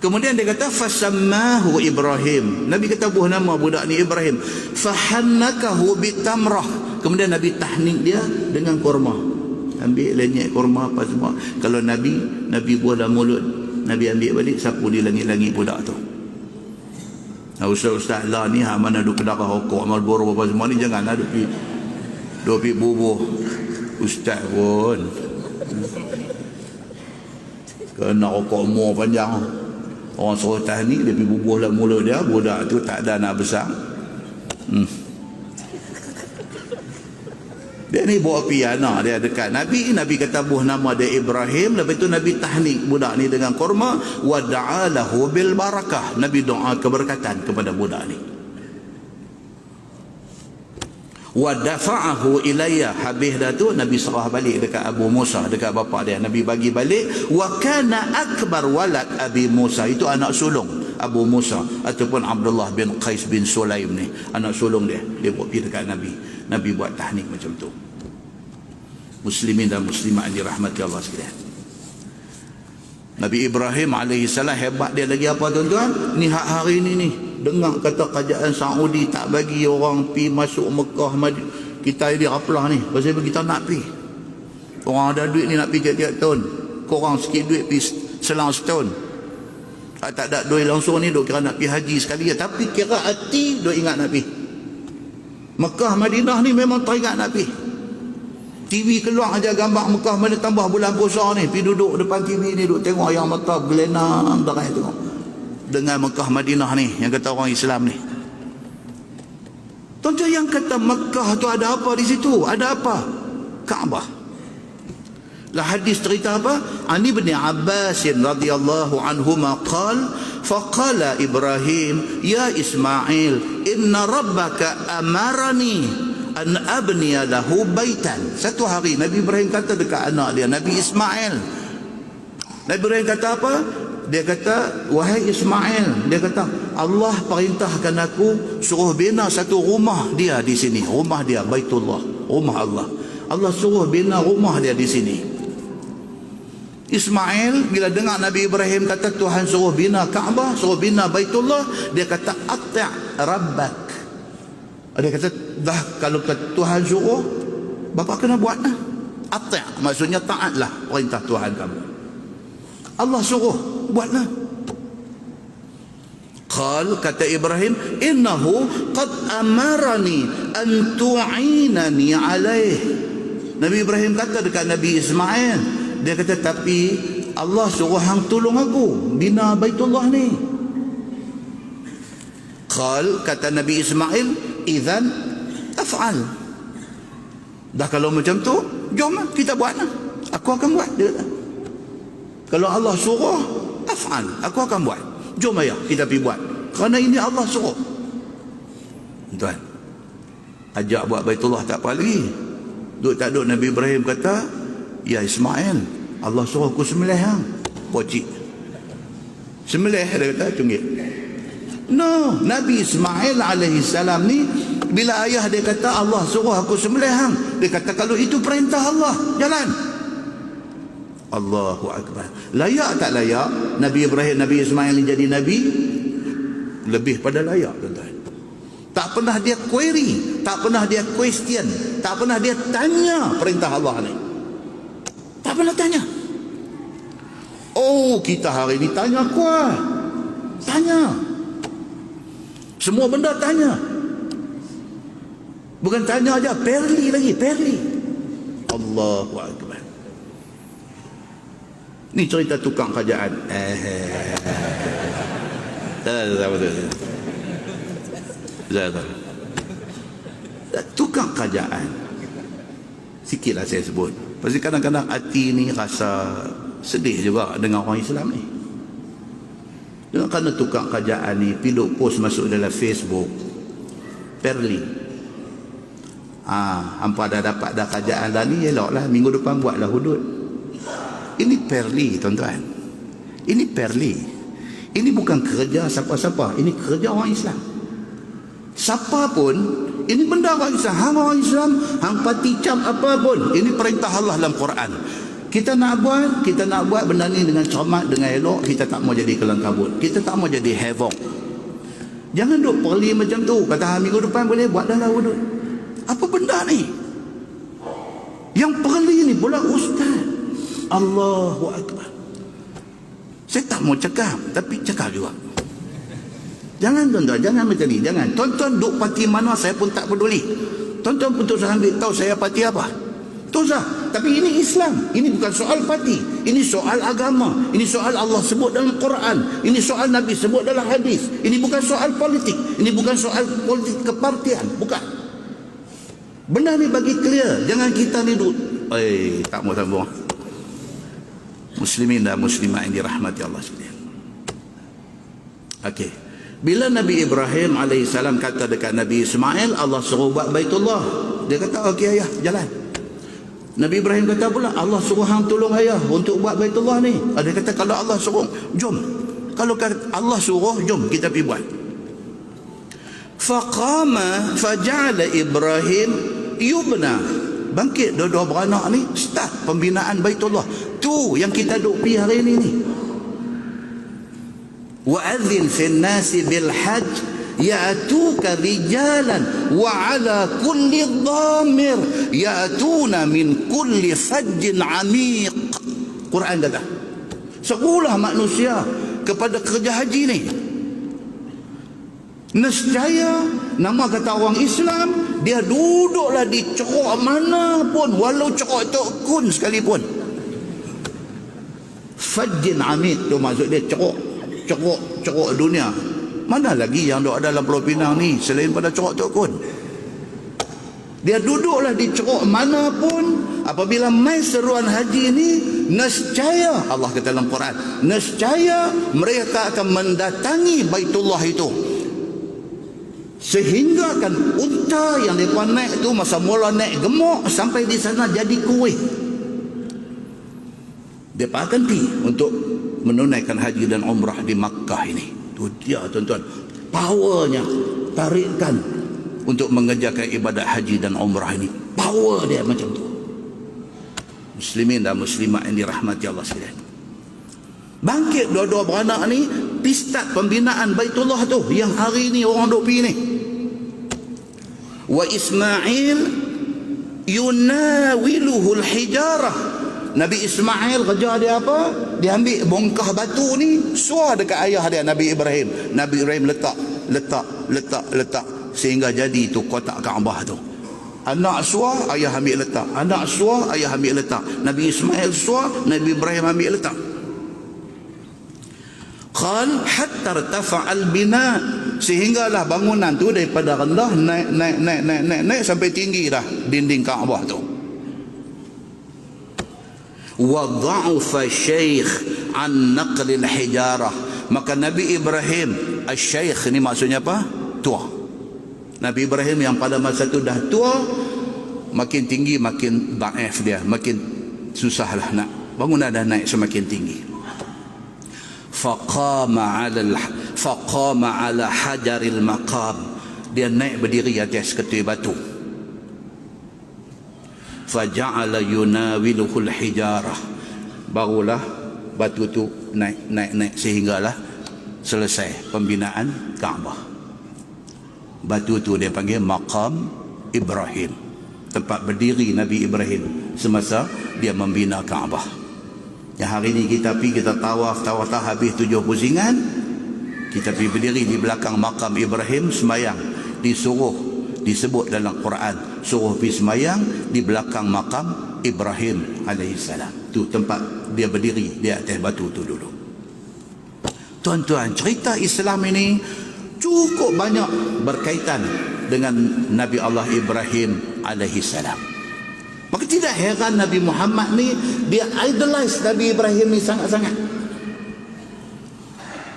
Kemudian dia kata fasammahu Ibrahim. Nabi kata buah nama budak ni Ibrahim. Fahannakahu bitamrah. Kemudian Nabi tahnik dia dengan kurma. Ambil lenyek kurma apa semua. Kalau Nabi buah dalam mulut, Nabi ambil balik, sapu di langit-langit budak tu. Ustaz lah ni mana duk kedai rokok Marlboro apa semua ni, jangan duk pergi bubuh ustaz pun kena rokok umur panjang. Orang suruh tahnik dia pergi bubuh dalam mulut dia, budak tu tak ada anak besar. Dia ni bawa pergi anak dia dekat Nabi. Nabi kata buh nama dia Ibrahim. Lepas tu Nabi tahnik budak ni dengan kurma. Wa da'alahu bil barakah. Nabi doa keberkatan kepada budak ni. Wa dafa'ahu ilayya. Habis dah tu Nabi serah balik dekat Abu Musa, dekat bapa dia. Nabi bagi balik. Wa kana akbar walad Abi Musa. Itu anak sulung Abu Musa ataupun Abdullah bin Qais bin Sulaim ni, anak sulung dia. Dia buat pergi dekat Nabi. Nabi buat tahnik macam tu. Muslimin dan muslimat yang dirahmati Allah sekalian. Nabi Ibrahim alaihissalam hebat dia lagi apa tuan-tuan? Ni hari ni dengar kata kerajaan Saudi tak bagi orang pi masuk Mekah kita di Raplah ni. Pasal kita nak pi. Orang ada duit ni nak pi tiap-tiap tahun. Korang sikit duit pi selang setahun. Tak ada duit langsung ni duk kira nak pi haji sekali, tapi kira hati duk ingat nak pi. Mekah Madinah ni memang teringat nak pi. TV keluar aja gambar Mekah Madinah tambah bulan puasa ni, pi duduk depan TV ni duk tengok yang mata gelenang darah tengok. Dengan Mekah Madinah ni yang kata orang Islam ni. Tuan-tuan yang kata Mekah tu ada apa di situ? Ada apa? Kaabah. Lah hadis cerita apa? Ani bin Abbas radhiyallahu anhuma qala faqala Ibrahim ya Ismail inna rabbaka amarani an abniya lahu baitan. Satu hari Nabi Ibrahim kata dekat anak dia Nabi Ismail. Nabi Ibrahim kata apa? Dia kata wahai Ismail, dia kata Allah perintahkan aku suruh bina satu rumah dia di sini, rumah dia Baitullah, rumah Allah. Allah suruh bina rumah dia di sini. Ismail bila dengar Nabi Ibrahim kata Tuhan suruh bina Kaabah, suruh bina Baitullah, dia kata ati' rabbak. Dia kata dah, kalau Tuhan suruh, bapa kena buat lah. Ati', maksudnya taatlah perintah Tuhan kamu. Allah suruh, buatlah. Qal, kata Ibrahim, innahu qad amarani an tu'inani alaih. Nabi Ibrahim kata dekat Nabi Ismail, dia kata tapi Allah suruh hang tolong aku bina Baitullah ni. Qal, kata Nabi Ismail, idzan af'al. Dah kalau macam tu, jom kita buat lah. Aku akan buat, dia kata. Kalau Allah suruh, af'al, aku akan buat. Jom ayah kita pergi buat, kerana ini Allah suruh. Tuan, ajak buat Baitullah tak apa lagi. Duk tak duk Nabi Ibrahim kata, ya Ismail, Allah suruh aku sembelih hang. Pocik sembelih, dia kata cunggit. No, Nabi Ismail alaihi salam ni, bila ayah dia kata Allah suruh aku sembelih hang, dia kata kalau itu perintah Allah, jalan. Allahu Akbar. Layak tak layak Nabi Ibrahim, Nabi Ismail ni jadi Nabi? Lebih pada layak, tuan-tuan. Tak pernah dia query, tak pernah dia question, tak pernah dia tanya perintah Allah ni. Tak pernah tanya. Oh, kita hari ni tanya kuat. Tanya. Semua benda tanya. Bukan tanya aja, perli lagi, perli. Allahu Akbar. Ni cerita tukang kerajaan. Tukang kerajaan. Sikitlah saya sebut. Pasal kadang-kadang hati ni rasa sedih juga dengan orang Islam ni. Dengan kerana tukang kerajaan ni piluk post masuk dalam Facebook, perli. Hampa dah dapat dah kerajaan dah ni, eloklah minggu depan buatlah hudud. Ini perli, tuan-tuan. Ini perli. Ini bukan kerja siapa-siapa, ini kerja orang Islam. Siapa pun, ini benda orang Islam. Hang orang Islam, hang pati cap apa pun, ini perintah Allah dalam Quran. Kita nak buat benda ni dengan cermat, dengan elok. Kita tak mau jadi kelang kabut, kita tak mau jadi havoc. Jangan duk perli macam tu. Kata minggu depan boleh buat dah lah wuduk. Apa benda ni? Yang perli ni pula ustaz. Allahu Akbar. Saya tak mau cakap, tapi cakap juga. Jangan tuan-tuan, jangan macam ni. Jangan. Tuan-tuan duk parti mana saya pun tak peduli. Tuan-tuan pun tak usah ambil tahu saya parti apa. Tak usah. Tapi ini Islam. Ini bukan soal parti. Ini soal agama. Ini soal Allah sebut dalam Quran. Ini soal Nabi sebut dalam hadis. Ini bukan soal politik. Ini bukan soal politik kepartian. Bukan. Benda ni bagi clear. Jangan kita ni duk tak mau sambung. Muslimin dan muslimat yang dirahmati Allah sekalian. Okey. Bila Nabi Ibrahim alaihissalam kata dekat Nabi Ismail, Allah suruh buat Baitullah. Dia kata, okey ayah, jalan. Nabi Ibrahim kata pula, Allah suruh hang tolong ayah untuk buat Baitullah ni. Dia kata, kalau Allah suruh, jom. Kalau Allah suruh, jom kita pergi buat. Faqama faja'ala Ibrahim yubna. Bangkit dua-dua beranak ni, start pembinaan Baitullah. Tu yang kita duk pergi hari ni ni. Wa'adzin fin nasi bil hajj ya'tuka rijalan wa ala kulli dhamir ya'tuna min kulli fajjin amiq. Quran kata, serulah manusia kepada kerja haji ni. Nescaya, nama kata orang Islam, dia duduklah di ceruk mana pun, walau ceruk Tok Kun sekalipun. Fajjin amiq tu maksud dia ceruk dunia. Mana lagi yang ada dalam Pulau Pinang ni selain pada ceruk Tok Kun? Dia duduklah di ceruk mana pun. Apabila mai seruan haji ni, nescaya, Allah kata dalam Quran, nescaya mereka akan mendatangi Baitullah itu. Sehingga kan unta yang mereka naik tu masa mula naik gemuk sampai di sana jadi kuih. Dia akan pergi untuk menunaikan haji dan umrah di Makkah ini. Tu dia tuan-tuan, Powernya, tarikan untuk mengerjakan ibadat haji dan umrah ini. Power dia macam tu. Muslimin dan muslimat yang dirahmati Allah sekalian. Bangkit dua-dua beranak ni, start pembinaan Baitullah tu yang hari ni orang duk pergi ni. Wa Ismail yunawiluhul hijarah. Nabi Ismail kerja dia apa? Dia ambil bongkah batu ni, suar dekat ayah dia Nabi Ibrahim. Nabi Ibrahim letak sehingga jadi tu kotak Kaabah tu. Anak suar, ayah ambil letak. Anak suar, ayah ambil letak. Nabi Ismail suar, Nabi Ibrahim ambil letak. Qal hatta irtafa'al bina, sehinggalah bangunan tu daripada rendah naik sampai tinggi dah dinding Kaabah tu. Wa dha'afa syekh an naqlil hijarah, maka Nabi Ibrahim asy-syekh ni maksudnya apa? Tua. Nabi Ibrahim yang pada masa tu dah tua, makin tinggi makin dhaif dia, makin susahlah nak bangunan dah naik semakin tinggi. Faqama ala hajaril maqam, dia naik berdiri atas ketui batu. Faja'ala yunawiluhul hijarah, barulah batu tu naik sehinggalah selesai pembinaan Kaabah. Batu tu dia panggil Maqam Ibrahim, tempat berdiri Nabi Ibrahim semasa dia membina Kaabah. Yang hari ni kita pergi, kita tawaf habis 7 pusingan, kita pergi berdiri di belakang makam Ibrahim sembahyang. Disebut dalam Quran, suruh pergi sembahyang di belakang makam Ibrahim alaihissalam. Tu tempat dia berdiri di atas batu tu dulu. Tuan-tuan, cerita Islam ini cukup banyak berkaitan dengan Nabi Allah Ibrahim alaihissalam. Maka tidak heran Nabi Muhammad ni dia idolize Nabi Ibrahim ni sangat-sangat.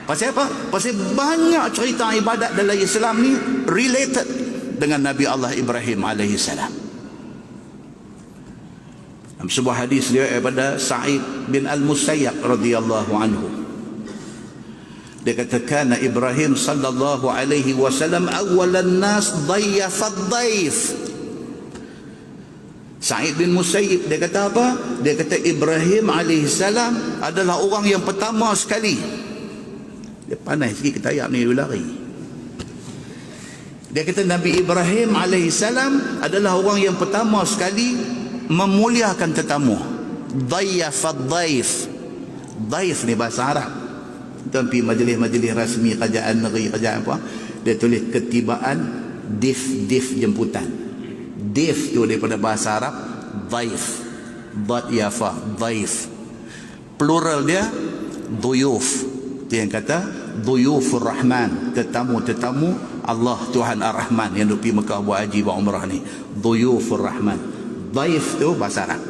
Pasal apa? Pasal banyak cerita ibadat dalam Islam ni related dengan Nabi Allah Ibrahim alaihissalam. Dalam sebuah hadis dia daripada Sa'id bin Al-Musayyab radhiyallahu anhu, dia katakan Ibrahim sallallahu alaihi wasallam awalan nas dhayyafad dhaif. Sa'id bin Musayyib dia kata apa? Dia kata Ibrahim alaihissalam adalah orang yang pertama sekali. Dia pandai sikit kita ayat ni dia lari. Dia kata Nabi Ibrahim alaihissalam adalah orang yang pertama sekali memuliakan tetamu. Dhayyafad dhaif. Dhaif ni bahasa Arab. Kita pergi majlis-majlis rasmi kerajaan negeri, kerajaan apa, dia tulis ketibaan dif jemputan. Dif tu daripada bahasa Arab dhaif, dhayafa, dhaif. Plural dia dhuyuf. Dia yang kata dhuyufur rahman, tetamu Allah Tuhan Ar-Rahman yang duk pergi Mekah buat haji buat umrah ni. Dhuyufur rahman. Dhaif tu bahasa Arab,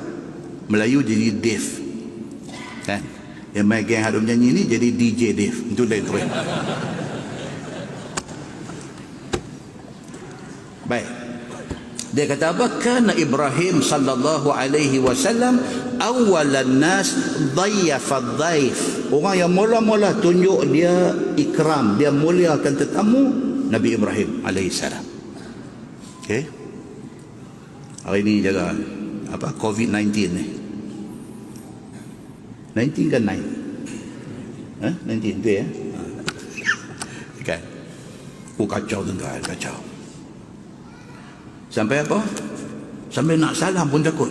Melayu jadi dif. Kan? Yang main geng harum nyanyi ni jadi DJ dif. Itu lain tu. Baik. Dia kata apa? Kana Ibrahim sallallahu alaihi wasallam awalan nas dhayyafad dhaif. Orang yang mula-mula tunjuk dia ikram, dia muliakan tetamu, Nabi Ibrahim alaihissalam. Okey. Hari ni jaga apa COVID-19 ni. 19 kan 9? 19 tu ya. Kan. Kacau tuan-tuan, kacau. Sampai apa? Sampai nak salam pun takut.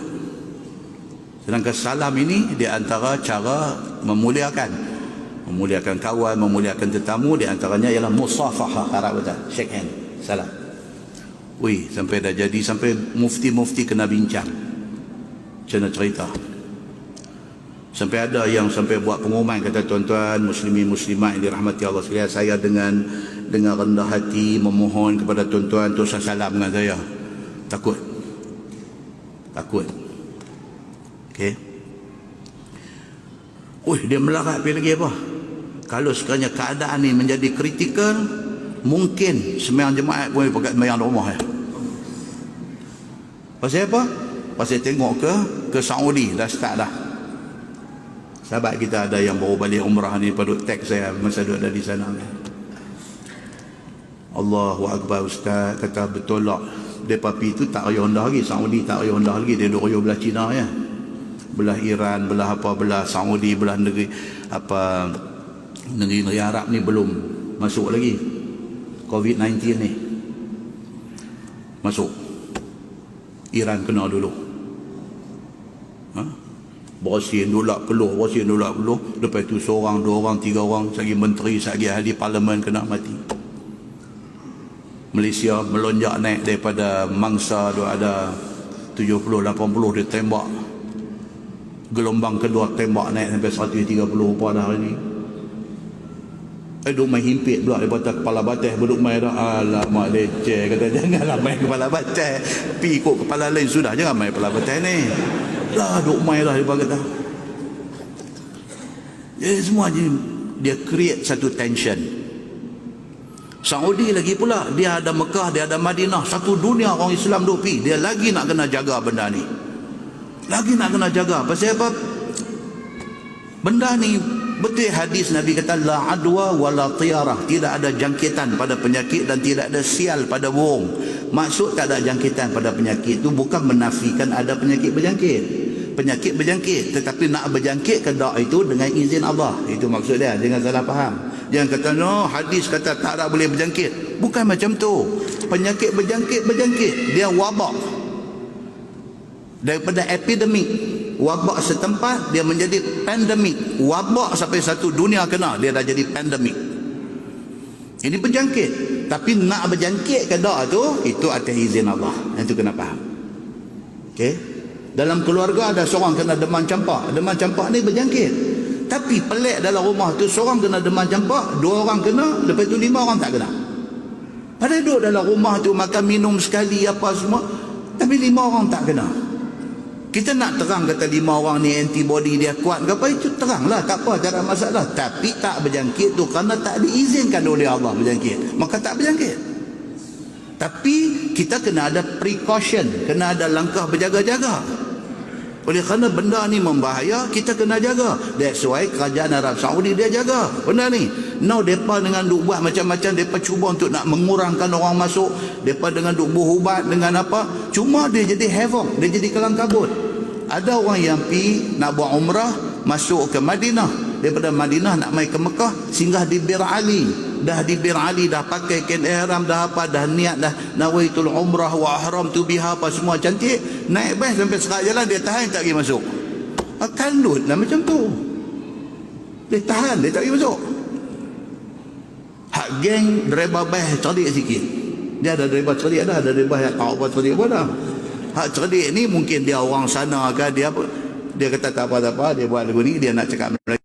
Sedangkan salam ini di antara cara memuliakan kawan, memuliakan tetamu, di antaranya ialah musafahah, Arab kata shake hand, salam. Wih, sampai dah jadi sampai mufti-mufti kena bincang. Macam mana cerita? Sampai ada yang sampai buat pengumuman, kata tuan-tuan muslimin muslimat yang dirahmati Allah sekalian, saya dengan rendah hati memohon kepada tuan-tuan untuk salam dengan saya. Takut. Okey. Dia melarat pergi lagi apa? Kalau sekiranya keadaan ni menjadi kritikal, mungkin sembahyang jemaat pun pakai sembahyang rumah ya. Pasal apa? Pasal tengok ke Saudi dah start dah. Sahabat kita ada yang baru balik umrah ni, pada tag saya masa duduk ada di sana. Allahu Akbar Ustaz. Kata betul lah, mereka pergi tu tak raya rendah lagi, Saudi tak raya rendah lagi, dia duk raya belah China ya, belah Iran, belah apa, belah Saudi, belah negeri apa, negeri-negeri Arab ni belum masuk lagi COVID-19 ni. Masuk Iran kena dulu, Bersin dulak peluh, bersin dulak peluh. Lepas tu seorang, dua orang, tiga orang, sagi menteri, sagi ahli parlimen kena mati. Malaysia melonjak naik daripada mangsa tu ada 70-80 dia tembak. Gelombang kedua tembak naik sampai 130 pada hari ni. Duk main himpit pula daripada kepala batas berduk main dah. Alamak leceh, kata janganlah main kepala batas, pi ikut kepala lain sudah, jangan main kepala batas ni lah, duk main dah daripada kata. Jadi semua dia create satu tension. Saudi lagi pula, dia ada Mekah, dia ada Madinah, satu dunia orang Islam duk pi, dia lagi nak kena jaga benda ni, lagi nak kena jaga. Pasal apa? Benda ni betul hadis Nabi kata la adwa wala tiyarah, tidak ada jangkitan pada penyakit dan tidak ada sial pada burung. Maksud tak ada jangkitan pada penyakit itu bukan menafikan ada penyakit berjangkit. Penyakit berjangkit, tetapi nak berjangkit ke tak itu dengan izin Allah. Itu maksud dia, jangan salah faham. Jangan kata no, hadis kata tak ada boleh berjangkit. Bukan macam tu. Penyakit berjangkit, dia wabak. Daripada epidemik, wabak setempat dia menjadi pandemik. Wabak sampai satu dunia kena, dia dah jadi pandemik. Ini berjangkit. Tapi nak berjangkit ke tak tu, itu atas izin Allah. Itu kena faham. Okey. Dalam keluarga ada seorang kena demam campak. Demam campak ni berjangkit. Tapi pelik dalam rumah tu, seorang kena demam campak, dua orang kena, lepas tu 5 orang tak kena. Padahal duduk dalam rumah tu makan minum sekali apa semua, tapi 5 orang tak kena. Kita nak terang kata 5 orang ni antibody dia kuat ke apa, itu teranglah, tak apa, tak ada masalah. Tapi tak berjangkit tu kerana tak diizinkan oleh Allah berjangkit, maka tak berjangkit. Tapi kita kena ada precaution, kena ada langkah berjaga-jaga. Oleh kerana benda ni membahaya, kita kena jaga. That's why kerajaan Arab Saudi dia jaga benda ni. Now mereka dengan duk buat macam-macam, mereka cuba untuk nak mengurangkan orang masuk, mereka dengan duk berubat dengan apa, cuma dia jadi havoc, dia jadi kelang kabut. Ada orang yang pergi nak buat umrah, masuk ke Madinah, daripada Madinah nak mai ke Mekah, singgah di Bir Ali. Dah di Bir Ali, dah pakai kain ihram, dah apa, dah niat dah nawaitul umrah wa ahram tu biha apa semua cantik, naik bas sampai sekat jalan dia tahan tak pergi masuk. Kalut lah macam tu, dia tahan, dia tak pergi masuk. Hak geng driver bas cerdik sikit, dia ada driver cerdik, ada driver yang tak apa cerdik pun dah. Hak cerdik ni mungkin dia orang sana ke dia apa, dia kata tak apa-apa, dia buat lagu ni, dia nak cakap Melayu,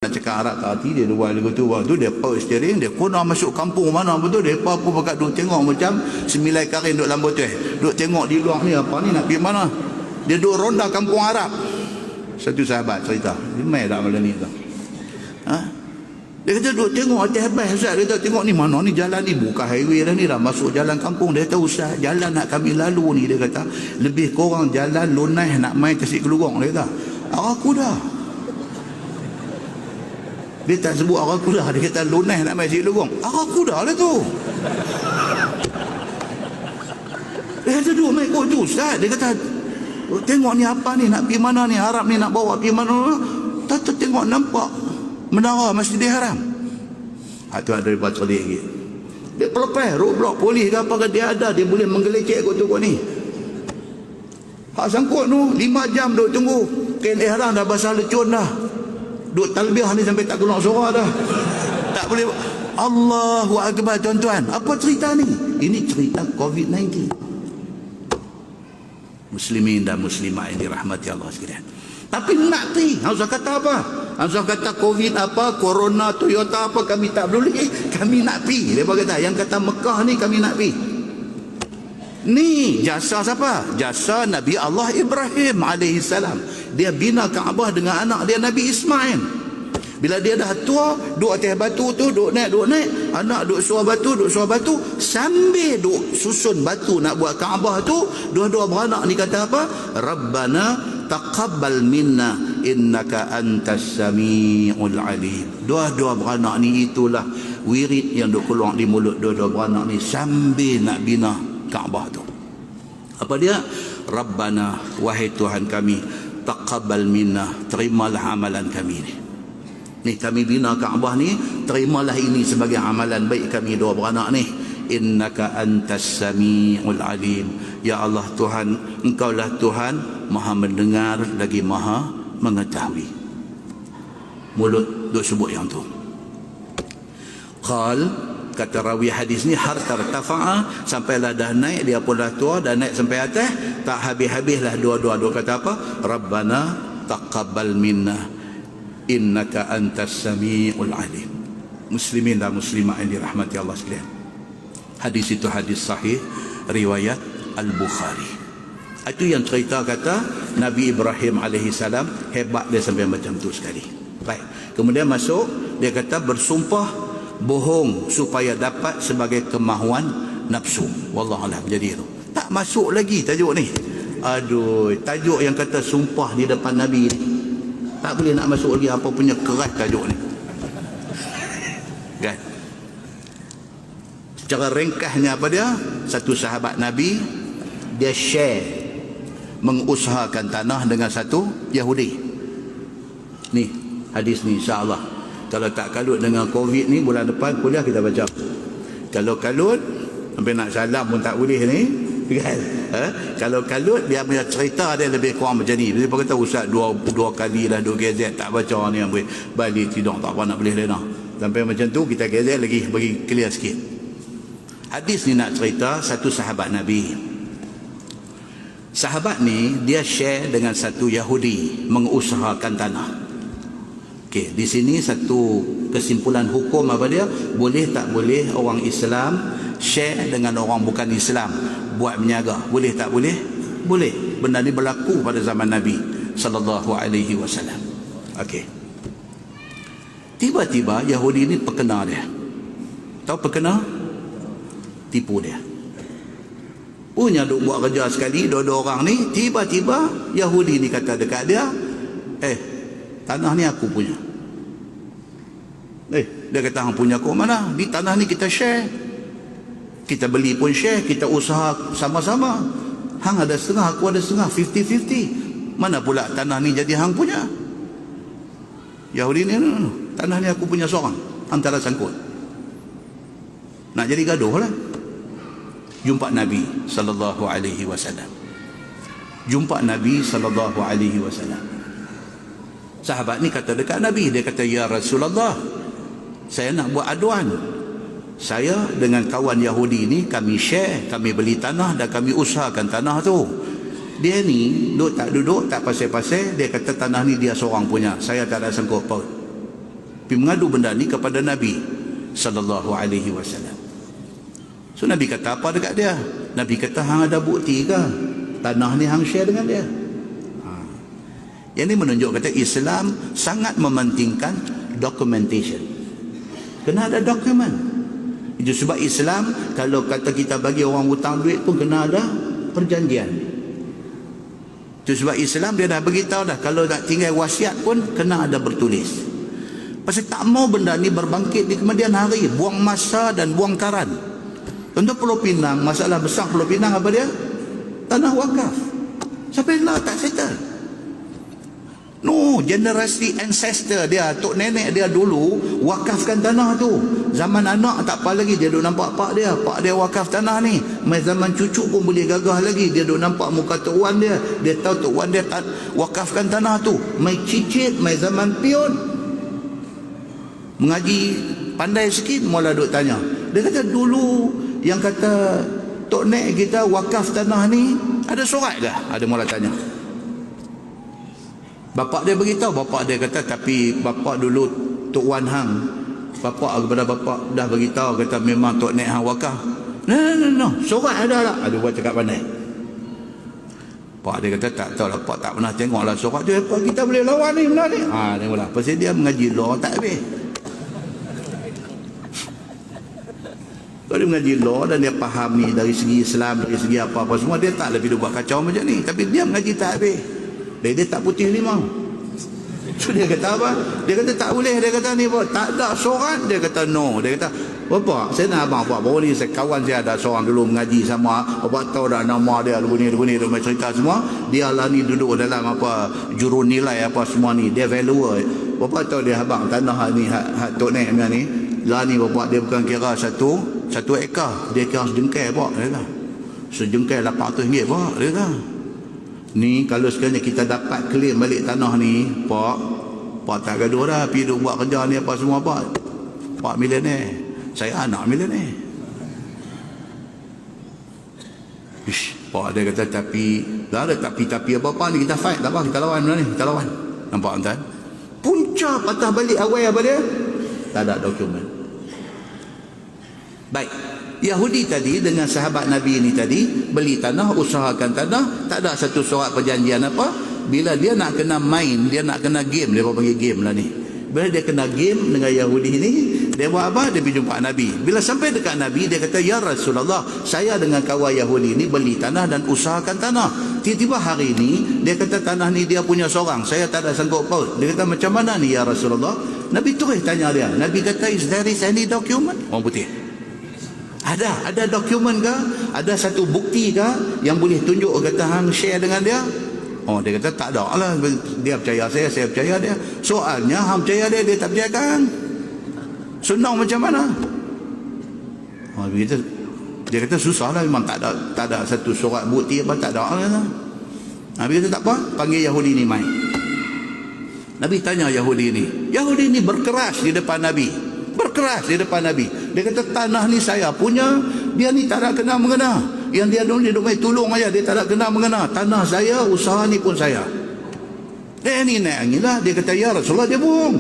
nak cakap Arab tak hati, dia buat lagu tu, waktu dia power steering, dia kena masuk kampung mana betul, dia pun pakat duk tengok macam semilai karin duk lambat tu, duk tengok di luar ni apa ni nak pergi mana, dia duk ronda kampung Arab. Satu sahabat cerita, dia main tak malam ni tu, dia kata duk tengok atas habis Ustaz, dia kata tengok ni mana ni jalan ni, bukan highway dah ni, dah masuk jalan kampung. Dia kata Ustaz, jalan nak kami lalu ni, dia kata lebih kurang jalan lunai nak main Tasik Kelurong. Dia kata arah kuda, dia tak sebut arah kuda, dia kata lunai nak main Tasik Kelurong, arah kuda lah tu. Dia kata duk main kot tu Ustaz, dia kata tengok ni apa ni, nak pergi mana ni, Arab ni nak bawa pergi mana, tak tengok nampak menara Masjidil Haram. Itu ada daripada cerdik lagi. Dia pelepas roadblock polis ke apa ke dia ada, dia boleh menggelecek kot tu kot ni. Hak sangkut tu 5 jam duk tunggu, kain ihram dah basah lecun dah, duk talbiah ni sampai tak keluar suara dah, tak boleh. Allahu Akbar tuan-tuan. Apa cerita ni? Ini cerita COVID-19. Muslimin dan muslimat yang dirahmati Allah sekalian. Tapi nak pergi, Hamzah kata apa? Hamzah kata COVID apa, Corona, Toyota apa, kami tak peduli, kami nak pergi. Dia kata, yang kata Mekah ni kami nak pergi. Ni jasa siapa? Jasa Nabi Allah Ibrahim AS. Dia bina Kaabah dengan anak dia Nabi Ismail. Bila dia dah tua, duduk atas batu tu, duduk naik, anak duduk suar batu, sambil duduk susun batu nak buat Kaabah tu, dua-dua beranak ni kata apa? Rabbana taqabbal minna innaka antas samiul alim. Dua-dua beranak ni itulah wirid yang duk keluar di mulut dua-dua beranak ni sambil nak bina Kaabah tu. Apa dia? Rabbana, wahai Tuhan kami, taqabbal minna, terimalah amalan kami ni. Ni kami bina Kaabah ni, terimalah ini sebagai amalan baik kami dua beranak ni. Innaka antas sami'ul alim. Ya Allah Tuhan, engkaulah Tuhan maha mendengar lagi maha mengetahui. Mulut duk sebut yang tu. Qal, kata rawi hadis ni, harta tafa'a, sampailah dah naik, dia pun dah tua, dah naik sampai atas, tak habis-habislah dua-dua kata apa? Rabbana taqabbal minna innaka antas sami'ul alim. Muslimin dan muslimat yang dirahmati Allah sekalian, hadis itu hadis sahih riwayat Al-Bukhari. Itu yang cerita kata Nabi Ibrahim alaihissalam hebat dia sampai macam tu sekali. Baik. Kemudian masuk, dia kata bersumpah bohong supaya dapat sebagai kemahuan nafsu. Wallahualam. Jadi itu tak masuk lagi tajuk ni. Aduh, tajuk yang kata sumpah di depan Nabi ni tak boleh nak masuk lagi, apa punya keras tajuk ni. Kan? Secara ringkasnya apa dia? Satu sahabat Nabi, dia share mengusahakan tanah dengan satu Yahudi. Ni hadis ni insya-Allah. Kalau tak kalut dengan Covid ni, bulan depan kuliah kita baca. Kalau kalut sampai nak salam pun tak boleh ni, kan? Kalau kalut dia punya cerita dia lebih kurang macam ni. Dia kata ustaz dua kali dah duk gazet tak baca ni, ambil balik tidur tak apa nak boleh lena. Sampai macam tu kita gazet lagi bagi clear sikit. Hadis ni nak cerita satu sahabat Nabi. Sahabat ni dia share dengan satu Yahudi mengusahakan tanah. Okey, di sini satu kesimpulan hukum apa dia? Boleh tak boleh orang Islam share dengan orang bukan Islam buat berniaga? Boleh tak boleh? Boleh. Benda ni berlaku pada zaman Nabi sallallahu alaihi wasallam. Okey. Tiba-tiba Yahudi ni perkena dia. Tahu perkena? Tipu dia. Punya duk buat kerja sekali, dua-dua orang ni, tiba-tiba Yahudi ni kata dekat dia, tanah ni aku punya. Dia kata hang punya kau mana? Di tanah ni kita share. Kita beli pun share, kita usaha sama-sama. Hang ada setengah, aku ada setengah, 50-50. Mana pula tanah ni jadi hang punya? Yahudi ni, tanah ni aku punya seorang, antara sangkut. Nak jadi gaduh lah. Jumpa Nabi sallallahu alaihi wasallam. Jumpa Nabi sallallahu alaihi wasallam. Sahabat ni kata dekat Nabi, dia kata, ya Rasulullah, saya nak buat aduan. Saya dengan kawan Yahudi ni kami share, kami beli tanah dan kami usahakan tanah tu. Dia ni duduk tak pasal-pasal, dia kata tanah ni dia seorang punya, saya tak ada sangkut paut. Pergi mengadu benda ni kepada Nabi sallallahu alaihi wasallam. So Nabi kata apa dekat dia? Nabi kata, hang ada bukti ke tanah ni hang share dengan dia? Yang ni menunjuk kata Islam sangat mementingkan documentation. Kena ada dokumen. Itu sebab Islam kalau kata kita bagi orang hutang duit pun kena ada perjanjian. Itu sebab Islam dia dah beritahu dah, kalau nak tinggal wasiat pun kena ada bertulis. Pasal tak mau benda ni berbangkit di kemudian hari, buang masa dan buang karan. Contoh Pulau Pinang, masalah besar Pulau Pinang apa dia? Tanah wakaf. Sampai lah tak settle. No, generasi ancestor dia, tok nenek dia dulu wakafkan tanah tu. Zaman anak tak apa lagi, dia duk nampak pak dia wakaf tanah ni. Mai zaman cucu pun boleh gagah lagi, dia duk nampak muka tok wan dia, dia tahu tok wan dia wakafkan tanah tu. Mai cicit, mai zaman pion, mengaji pandai sikit mula duk tanya. Dia kata dulu yang kata tok nek kita wakaf tanah ni ada surat ke? Ada mula tanya. Bapak dia beritahu, bapak dia kata tapi bapak dulu tok wan hang, bapak kepada bapak dah beritahu kata memang tok nek hang wakaf. No, surat ada tak? Ada buat cakap pandai. Pak dia kata tak tahu lah, pak tak pernah tengok lah surat tu, apa kita boleh lawan ni benda ni. Dia mula pasal dia mengaji law tak habis. Kalau dia mengaji law dan dia faham ni dari segi Islam, dari segi apa-apa semua, dia tak lebih buat kacau macam ni. Tapi dia mengaji tak habis. Dia tak putih limau. So dia kata apa? Dia kata tak boleh. Dia kata ni tak ada seorang. Dia kata no. Dia kata, Bapak, saya nak abang Bapak. Baru ni kawan saya ada seorang dulu mengaji sama. Bapak tahu dah nama dia, lagu ni, dia cerita semua. Dia lah ni duduk dalam apa, juru nilai apa semua ni. Dia valuer. Bapak tahu dia abang, tanah ni, hak Tok Nek ni. Lah ni Bapak, dia bukan kira satu ekar. Dia kira sejengkai Pak. Dia kata, sejengkai RM800 Pak. Dia kata, ni kalau sekiranya kita dapat claim balik tanah ni, Pak tak gaduh dah. Pergi duduk buat kerja ni apa semua Pak milioner. Saya anak milioner. Pak dia kata tapi apa ni, kita fight tak apa, kita lawan ni, kita lawan. Nampak tuan? Punca patah balik awal apa dia? Tak ada dokumen. Baik, Yahudi tadi dengan sahabat Nabi ini tadi beli tanah, usahakan tanah, tak ada satu surat perjanjian apa. Bila dia nak kena main, dia nak kena game, dia panggil game lah ni. Bila dia kena game dengan Yahudi ini, dia buat apa? Dia pergi jumpa Nabi. Bila sampai dekat Nabi, dia kata, ya Rasulullah, saya dengan kawan Yahudi ini beli tanah dan usahakan tanah. Tiba-tiba hari ini, dia kata tanah ni dia punya seorang, saya tak ada sanggup paut. Dia kata, macam mana ni ya Rasulullah? Nabi terus tanya dia. Nabi kata, is there is any document? Orang putih, ada dokumen ke? Ada satu bukti ke yang boleh tunjuk kata hang share dengan dia? Oh, dia kata tak ada lah. Dia percaya saya percaya dia. Soalnya hang percaya dia tak percaya kan? Senang macam mana? Oh, dia kata susah lah, memang tak ada satu surat bukti apa, tak ada lah. Nabi kata tak apa, panggil Yahudi ni main. Nabi tanya Yahudi ni berkeras di depan Nabi. Dia kata tanah ni saya punya, dia ni tak ada kena mengena. Yang dia duduk main tolong aja, dia tak ada kena mengena. Tanah saya, usaha ni pun saya. Dia ni naik angin lah. Dia kata ya Rasulullah, dia bohong.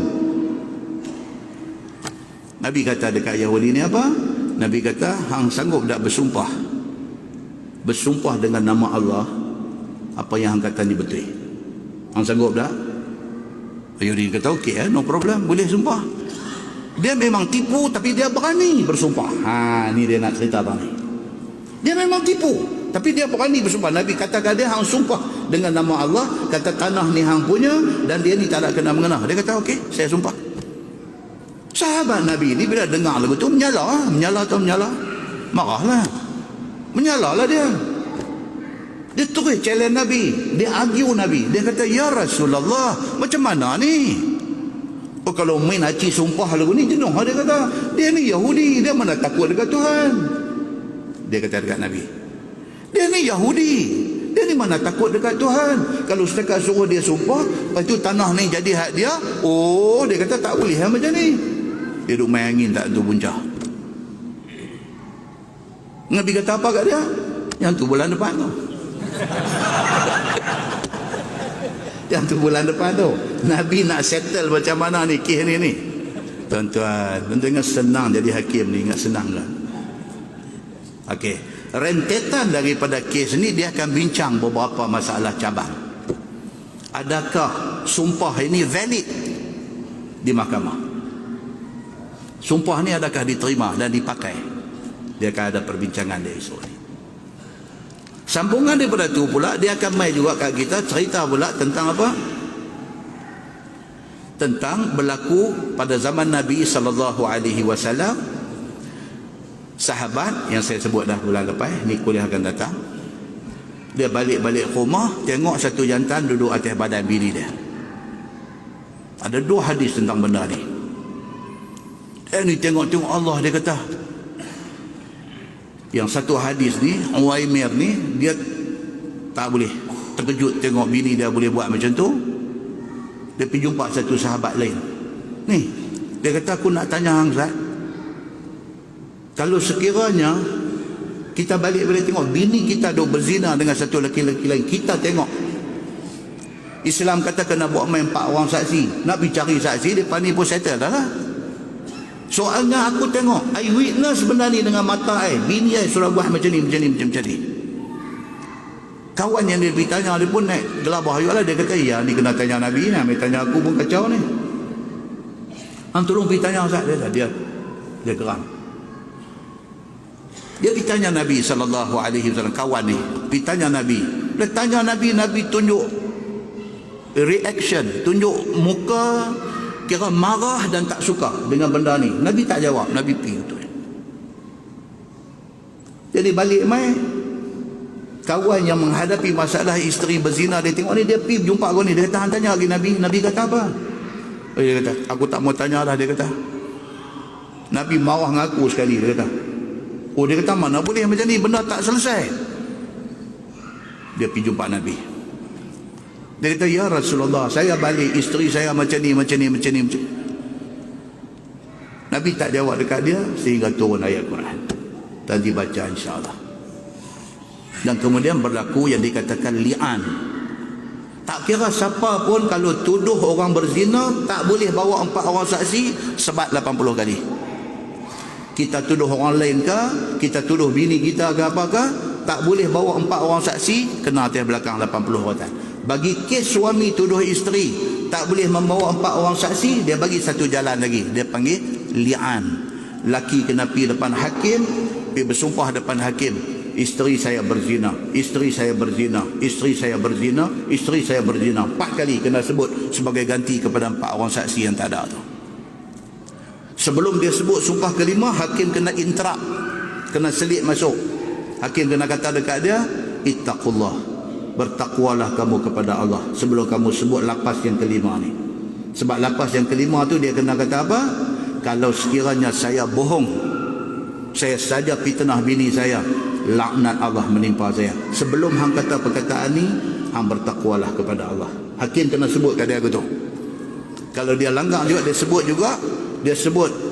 Nabi kata dekat Yahudi ni apa? Nabi kata, hang sanggup tak bersumpah dengan nama Allah, apa yang hang kata ni betul? Hang sanggup tak? Yahudi kata okey, no problem, boleh sumpah. Dia memang tipu tapi dia berani bersumpah. Ni dia nak cerita tadi. Dia memang tipu tapi dia berani bersumpah. Nabi katakan dia hang sumpah dengan nama Allah, kata tanah ni hang punya dan dia ni tak ada kena mengena. Dia kata okey, saya sumpah. Sahabat Nabi ni bila dengar lagu tu menyala. Marahlah. Menyalalah dia. Dia terus challenge Nabi, dia argue Nabi. Dia kata ya Rasulullah, macam mana ni? Oh, kalau main haji sumpah lagu ni jenuh. Dia kata dia ni Yahudi, dia mana takut dekat Tuhan. Dia kata dekat Nabi, dia ni Yahudi, dia ni mana takut dekat Tuhan. Kalau setakat suruh dia sumpah, lepas tu tanah ni jadi hak dia. Oh, dia kata tak boleh macam ni. Dia duduk main angin tak tentu punca. Nabi kata apa kat dia? Yang tu bulan depan tu. Yang tu bulan depan tu. Nabi nak settle macam mana ni kes ni. Tuan-tuan ingat senang jadi hakim ni, ingat senang kan? Okey, rentetan daripada kes ni dia akan bincang beberapa masalah cabang. Adakah sumpah ini valid di mahkamah? Sumpah ni adakah diterima dan dipakai? Dia akan ada perbincangan dia esok ni. Sambungan daripada tu pula dia akan mai juga kat kita cerita pula tentang apa? Tentang berlaku pada zaman Nabi SAW. Sahabat yang saya sebut dah bulan lepas, ni kuliah akan datang. Dia balik-balik rumah, tengok satu jantan duduk atas badan bini dia. Ada 2 hadis tentang benda ni. Ni tengok Allah, dia kata. Yang satu hadis ni, Uwaimir ni, dia tak boleh terkejut tengok bini dia boleh buat macam tu. Dia pergi jumpa satu sahabat lain. Ni, dia kata aku nak tanya hang Zat, kalau sekiranya kita balik-balik tengok bini kita duk berzina dengan satu lelaki lain, kita tengok Islam kata kena buat main 4 orang saksi, nak pergi cari saksi, depan ni pun settle dah lah. Soalnya aku tengok I witness benda ni dengan mata bini suruh buat macam ni. Kawan yang dia pergi tanya, dia pun naik gelabah juga lah. Dia kata ya ni kena tanya Nabi ni, ambil tanya aku pun kacau ni. Hang tolong pergi tanya Ustaz. Dia geram. Dia pergi tanya Nabi SAW, kawan ni pergi tanya Nabi. Dia tanya Nabi, Nabi tunjuk reaction, tunjuk muka kira marah dan tak suka dengan benda ni. Nabi tak jawab, Nabi pergi betul. Jadi balik mai, kawan yang menghadapi masalah isteri berzina, dia tengok ni, dia pergi jumpa kau ni, dia kata, tanya lagi Nabi. Nabi kata apa? Dia kata, aku tak mau tanya dah, dia kata. Nabi marah dengan aku sekali, dia kata. Oh, dia kata, mana boleh macam ni, benda tak selesai. Dia pergi jumpa Nabi. Dia kata, ya Rasulullah, saya balik, isteri saya macam ni. Nabi tak jawab dekat dia sehingga turun ayat Quran. Dan dibaca insyaAllah. Dan kemudian berlaku yang dikatakan li'an. Tak kira siapa pun, kalau tuduh orang berzina, tak boleh bawa 4 orang saksi sebat 80 kali. Kita tuduh orang lain ke, kita tuduh bini kita ke apa ke, tak boleh bawa 4 orang saksi, kena atas belakang 80 orang. Bagi kes suami tuduh isteri, tak boleh membawa 4 orang saksi, dia bagi satu jalan lagi, dia panggil li'an. Laki kena pergi depan hakim, pergi bersumpah depan hakim, isteri saya berzina, isteri saya berzina, isteri saya berzina, isteri saya berzina. 4 kali kena sebut sebagai ganti kepada 4 orang saksi yang tak ada tu. Sebelum dia sebut sumpah kelima, hakim kena interrupt, kena selit masuk. Hakim kena kata dekat dia, ittaqullah, bertakwalah kamu kepada Allah sebelum kamu sebut lapas yang kelima ni. Sebab lapas yang kelima tu dia kena kata apa? Kalau sekiranya saya bohong, saya saja fitnah bini saya, laknat Allah menimpa saya. Sebelum hang kata perkataan ni, hang bertakwalah kepada Allah. Hakim kena sebut kat dia begitu. Kalau dia langgar juga, dia sebut juga, dia sebut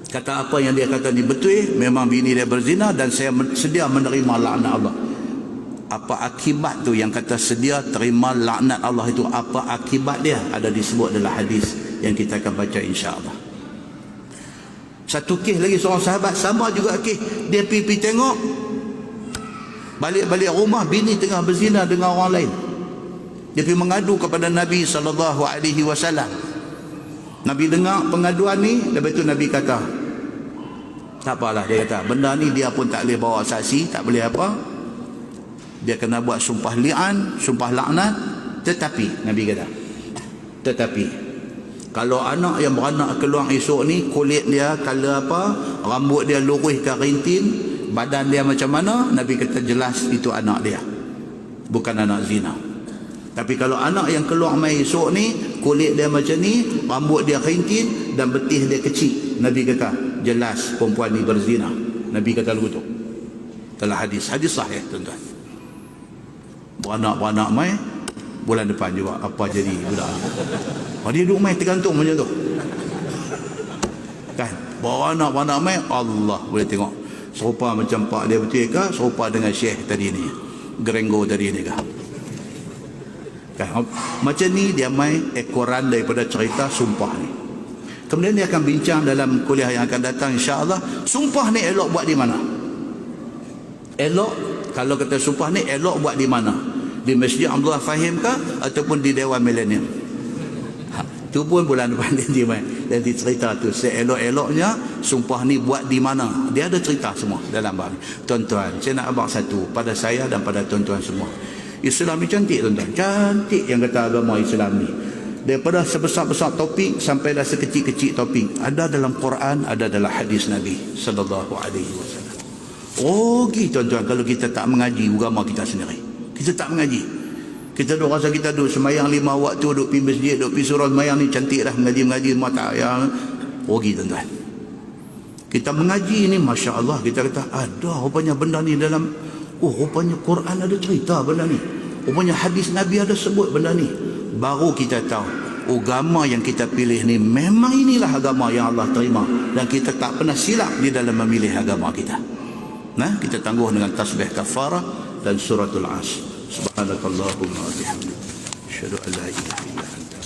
kata apa yang dia kata ni betul, memang bini dia berzina dan saya sedia menerima laknat Allah. Apa akibat tu yang kata sedia terima laknat Allah itu, apa akibat dia? Ada disebut dalam hadis yang kita akan baca insya-Allah. Satu kes lagi, seorang sahabat sama juga kes, dia pergi tengok, balik rumah bini tengah berzina dengan orang lain. Dia pergi mengadu kepada Nabi SAW. Nabi dengar pengaduan ni, lepas tu Nabi kata, tak apalah, dia kata, benda ni dia pun tak boleh bawa saksi, tak boleh apa, dia kena buat sumpah li'an, sumpah laknat. Tetapi Nabi kata, tetapi kalau anak yang beranak keluar esok ni, kulit dia color apa, rambut dia lurus ke rintin, badan dia macam mana, Nabi kata jelas itu anak dia, bukan anak zina. Tapi kalau anak yang keluar mai esok ni, kulit dia macam ni, rambut dia rintin dan betih dia kecil, Nabi kata jelas perempuan ni berzina. Nabi kata begitu dalam hadis sahih, tuan-tuan. Beranak mai, bulan depan juga apa jadi budak. Dia duduk mai tergantung macam tu kan. Beranak mai, Allah boleh tengok serupa macam pak dia betul ke, serupa dengan syekh tadi ni, Gerenggo tadi ni kan. Macam ni dia mai ekoran daripada cerita sumpah ni. Kemudian dia akan bincang dalam kuliah yang akan datang insya-Allah, sumpah ni elok buat di mana. Elok, kalau kata sumpah ni elok buat di mana? Di Masjid Abdullah Fahim ke ataupun di Dewan Millennium? Tu pun bulan depan dia mai. Dan cerita tu seelok-eloknya sumpah ni buat di mana. Dia ada cerita semua dalam bab ni. Tuan-tuan, saya nak abang satu pada saya dan pada tuan-tuan semua. Islam ni cantik, tuan-tuan. Cantik yang kata agama Islam ni. Daripada sebesar-besar topik sampai dah sekecil-kecil topik, ada dalam Quran, ada dalam hadis Nabi sallallahu alaihi wasallam. Oh, tuan-tuan, kalau kita tak mengaji agama kita sendiri, kita tak mengaji, kita duk rasa kita duk semayang 5 waktu, duk pergi masjid, duk pergi surau semayang ni cantik dah, mengaji mata yang rugi, tuan-tuan. Kita mengaji ni Masya Allah, kita kata ada rupanya benda ni dalam, rupanya Quran ada cerita benda ni, rupanya hadis Nabi ada sebut benda ni. Baru kita tahu agama yang kita pilih ni memang inilah agama yang Allah terima, dan kita tak pernah silap di dalam memilih agama kita. Nah, kita tangguh dengan tasbih kafarah dan suratul Asr. Subhanakallahumma wa bihamdika, asyhadu an la ilaha illa anta,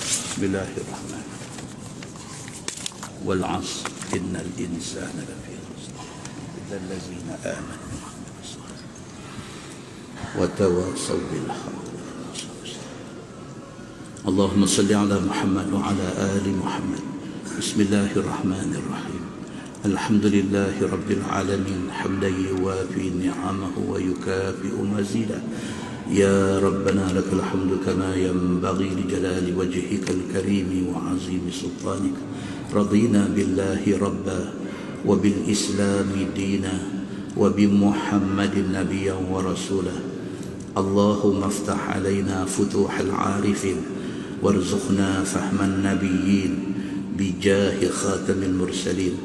bismillahirrahmanirrahim. Wal 'asr innal insana lafi khusr illa allazina amanu wa tawassaw bil haqq. Allahumma salli ala Muhammad wa ala ali Muhammad. Bismillahirrahmanirrahim. Alhamdulillahi rabbil alamin, hamdan yuwafi ni'amahu wa yukafi'u mazidah. يا ربنا لك الحمد كما ينبغي لجلال وجهك الكريم وعظيم سلطانك. رضينا بالله ربا وبالإسلام دينا وبمحمد نبيا ورسولا. اللهم افتح علينا فتوح العارفين وارزقنا فهم النبيين بجاه خاتم المرسلين.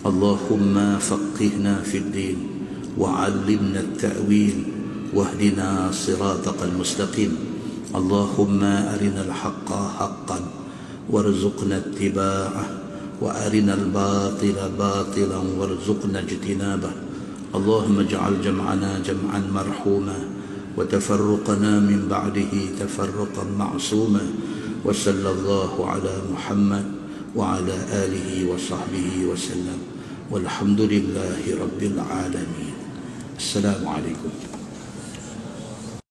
اللهم فقهنا في الدين وعلمنا التأويل واهدنا صراطك المستقيم. اللهم أرنا الحق حقا وارزقنا اتباعه وأرنا الباطل باطلا وارزقنا اجتنابه. اللهم اجعل جمعنا جمعا مرحوما وتفرقنا من بعده تفرقا معصوما. وصلى الله على محمد وعلى آله وصحبه وسلم والحمد لله رب العالمين. السلام عليكم.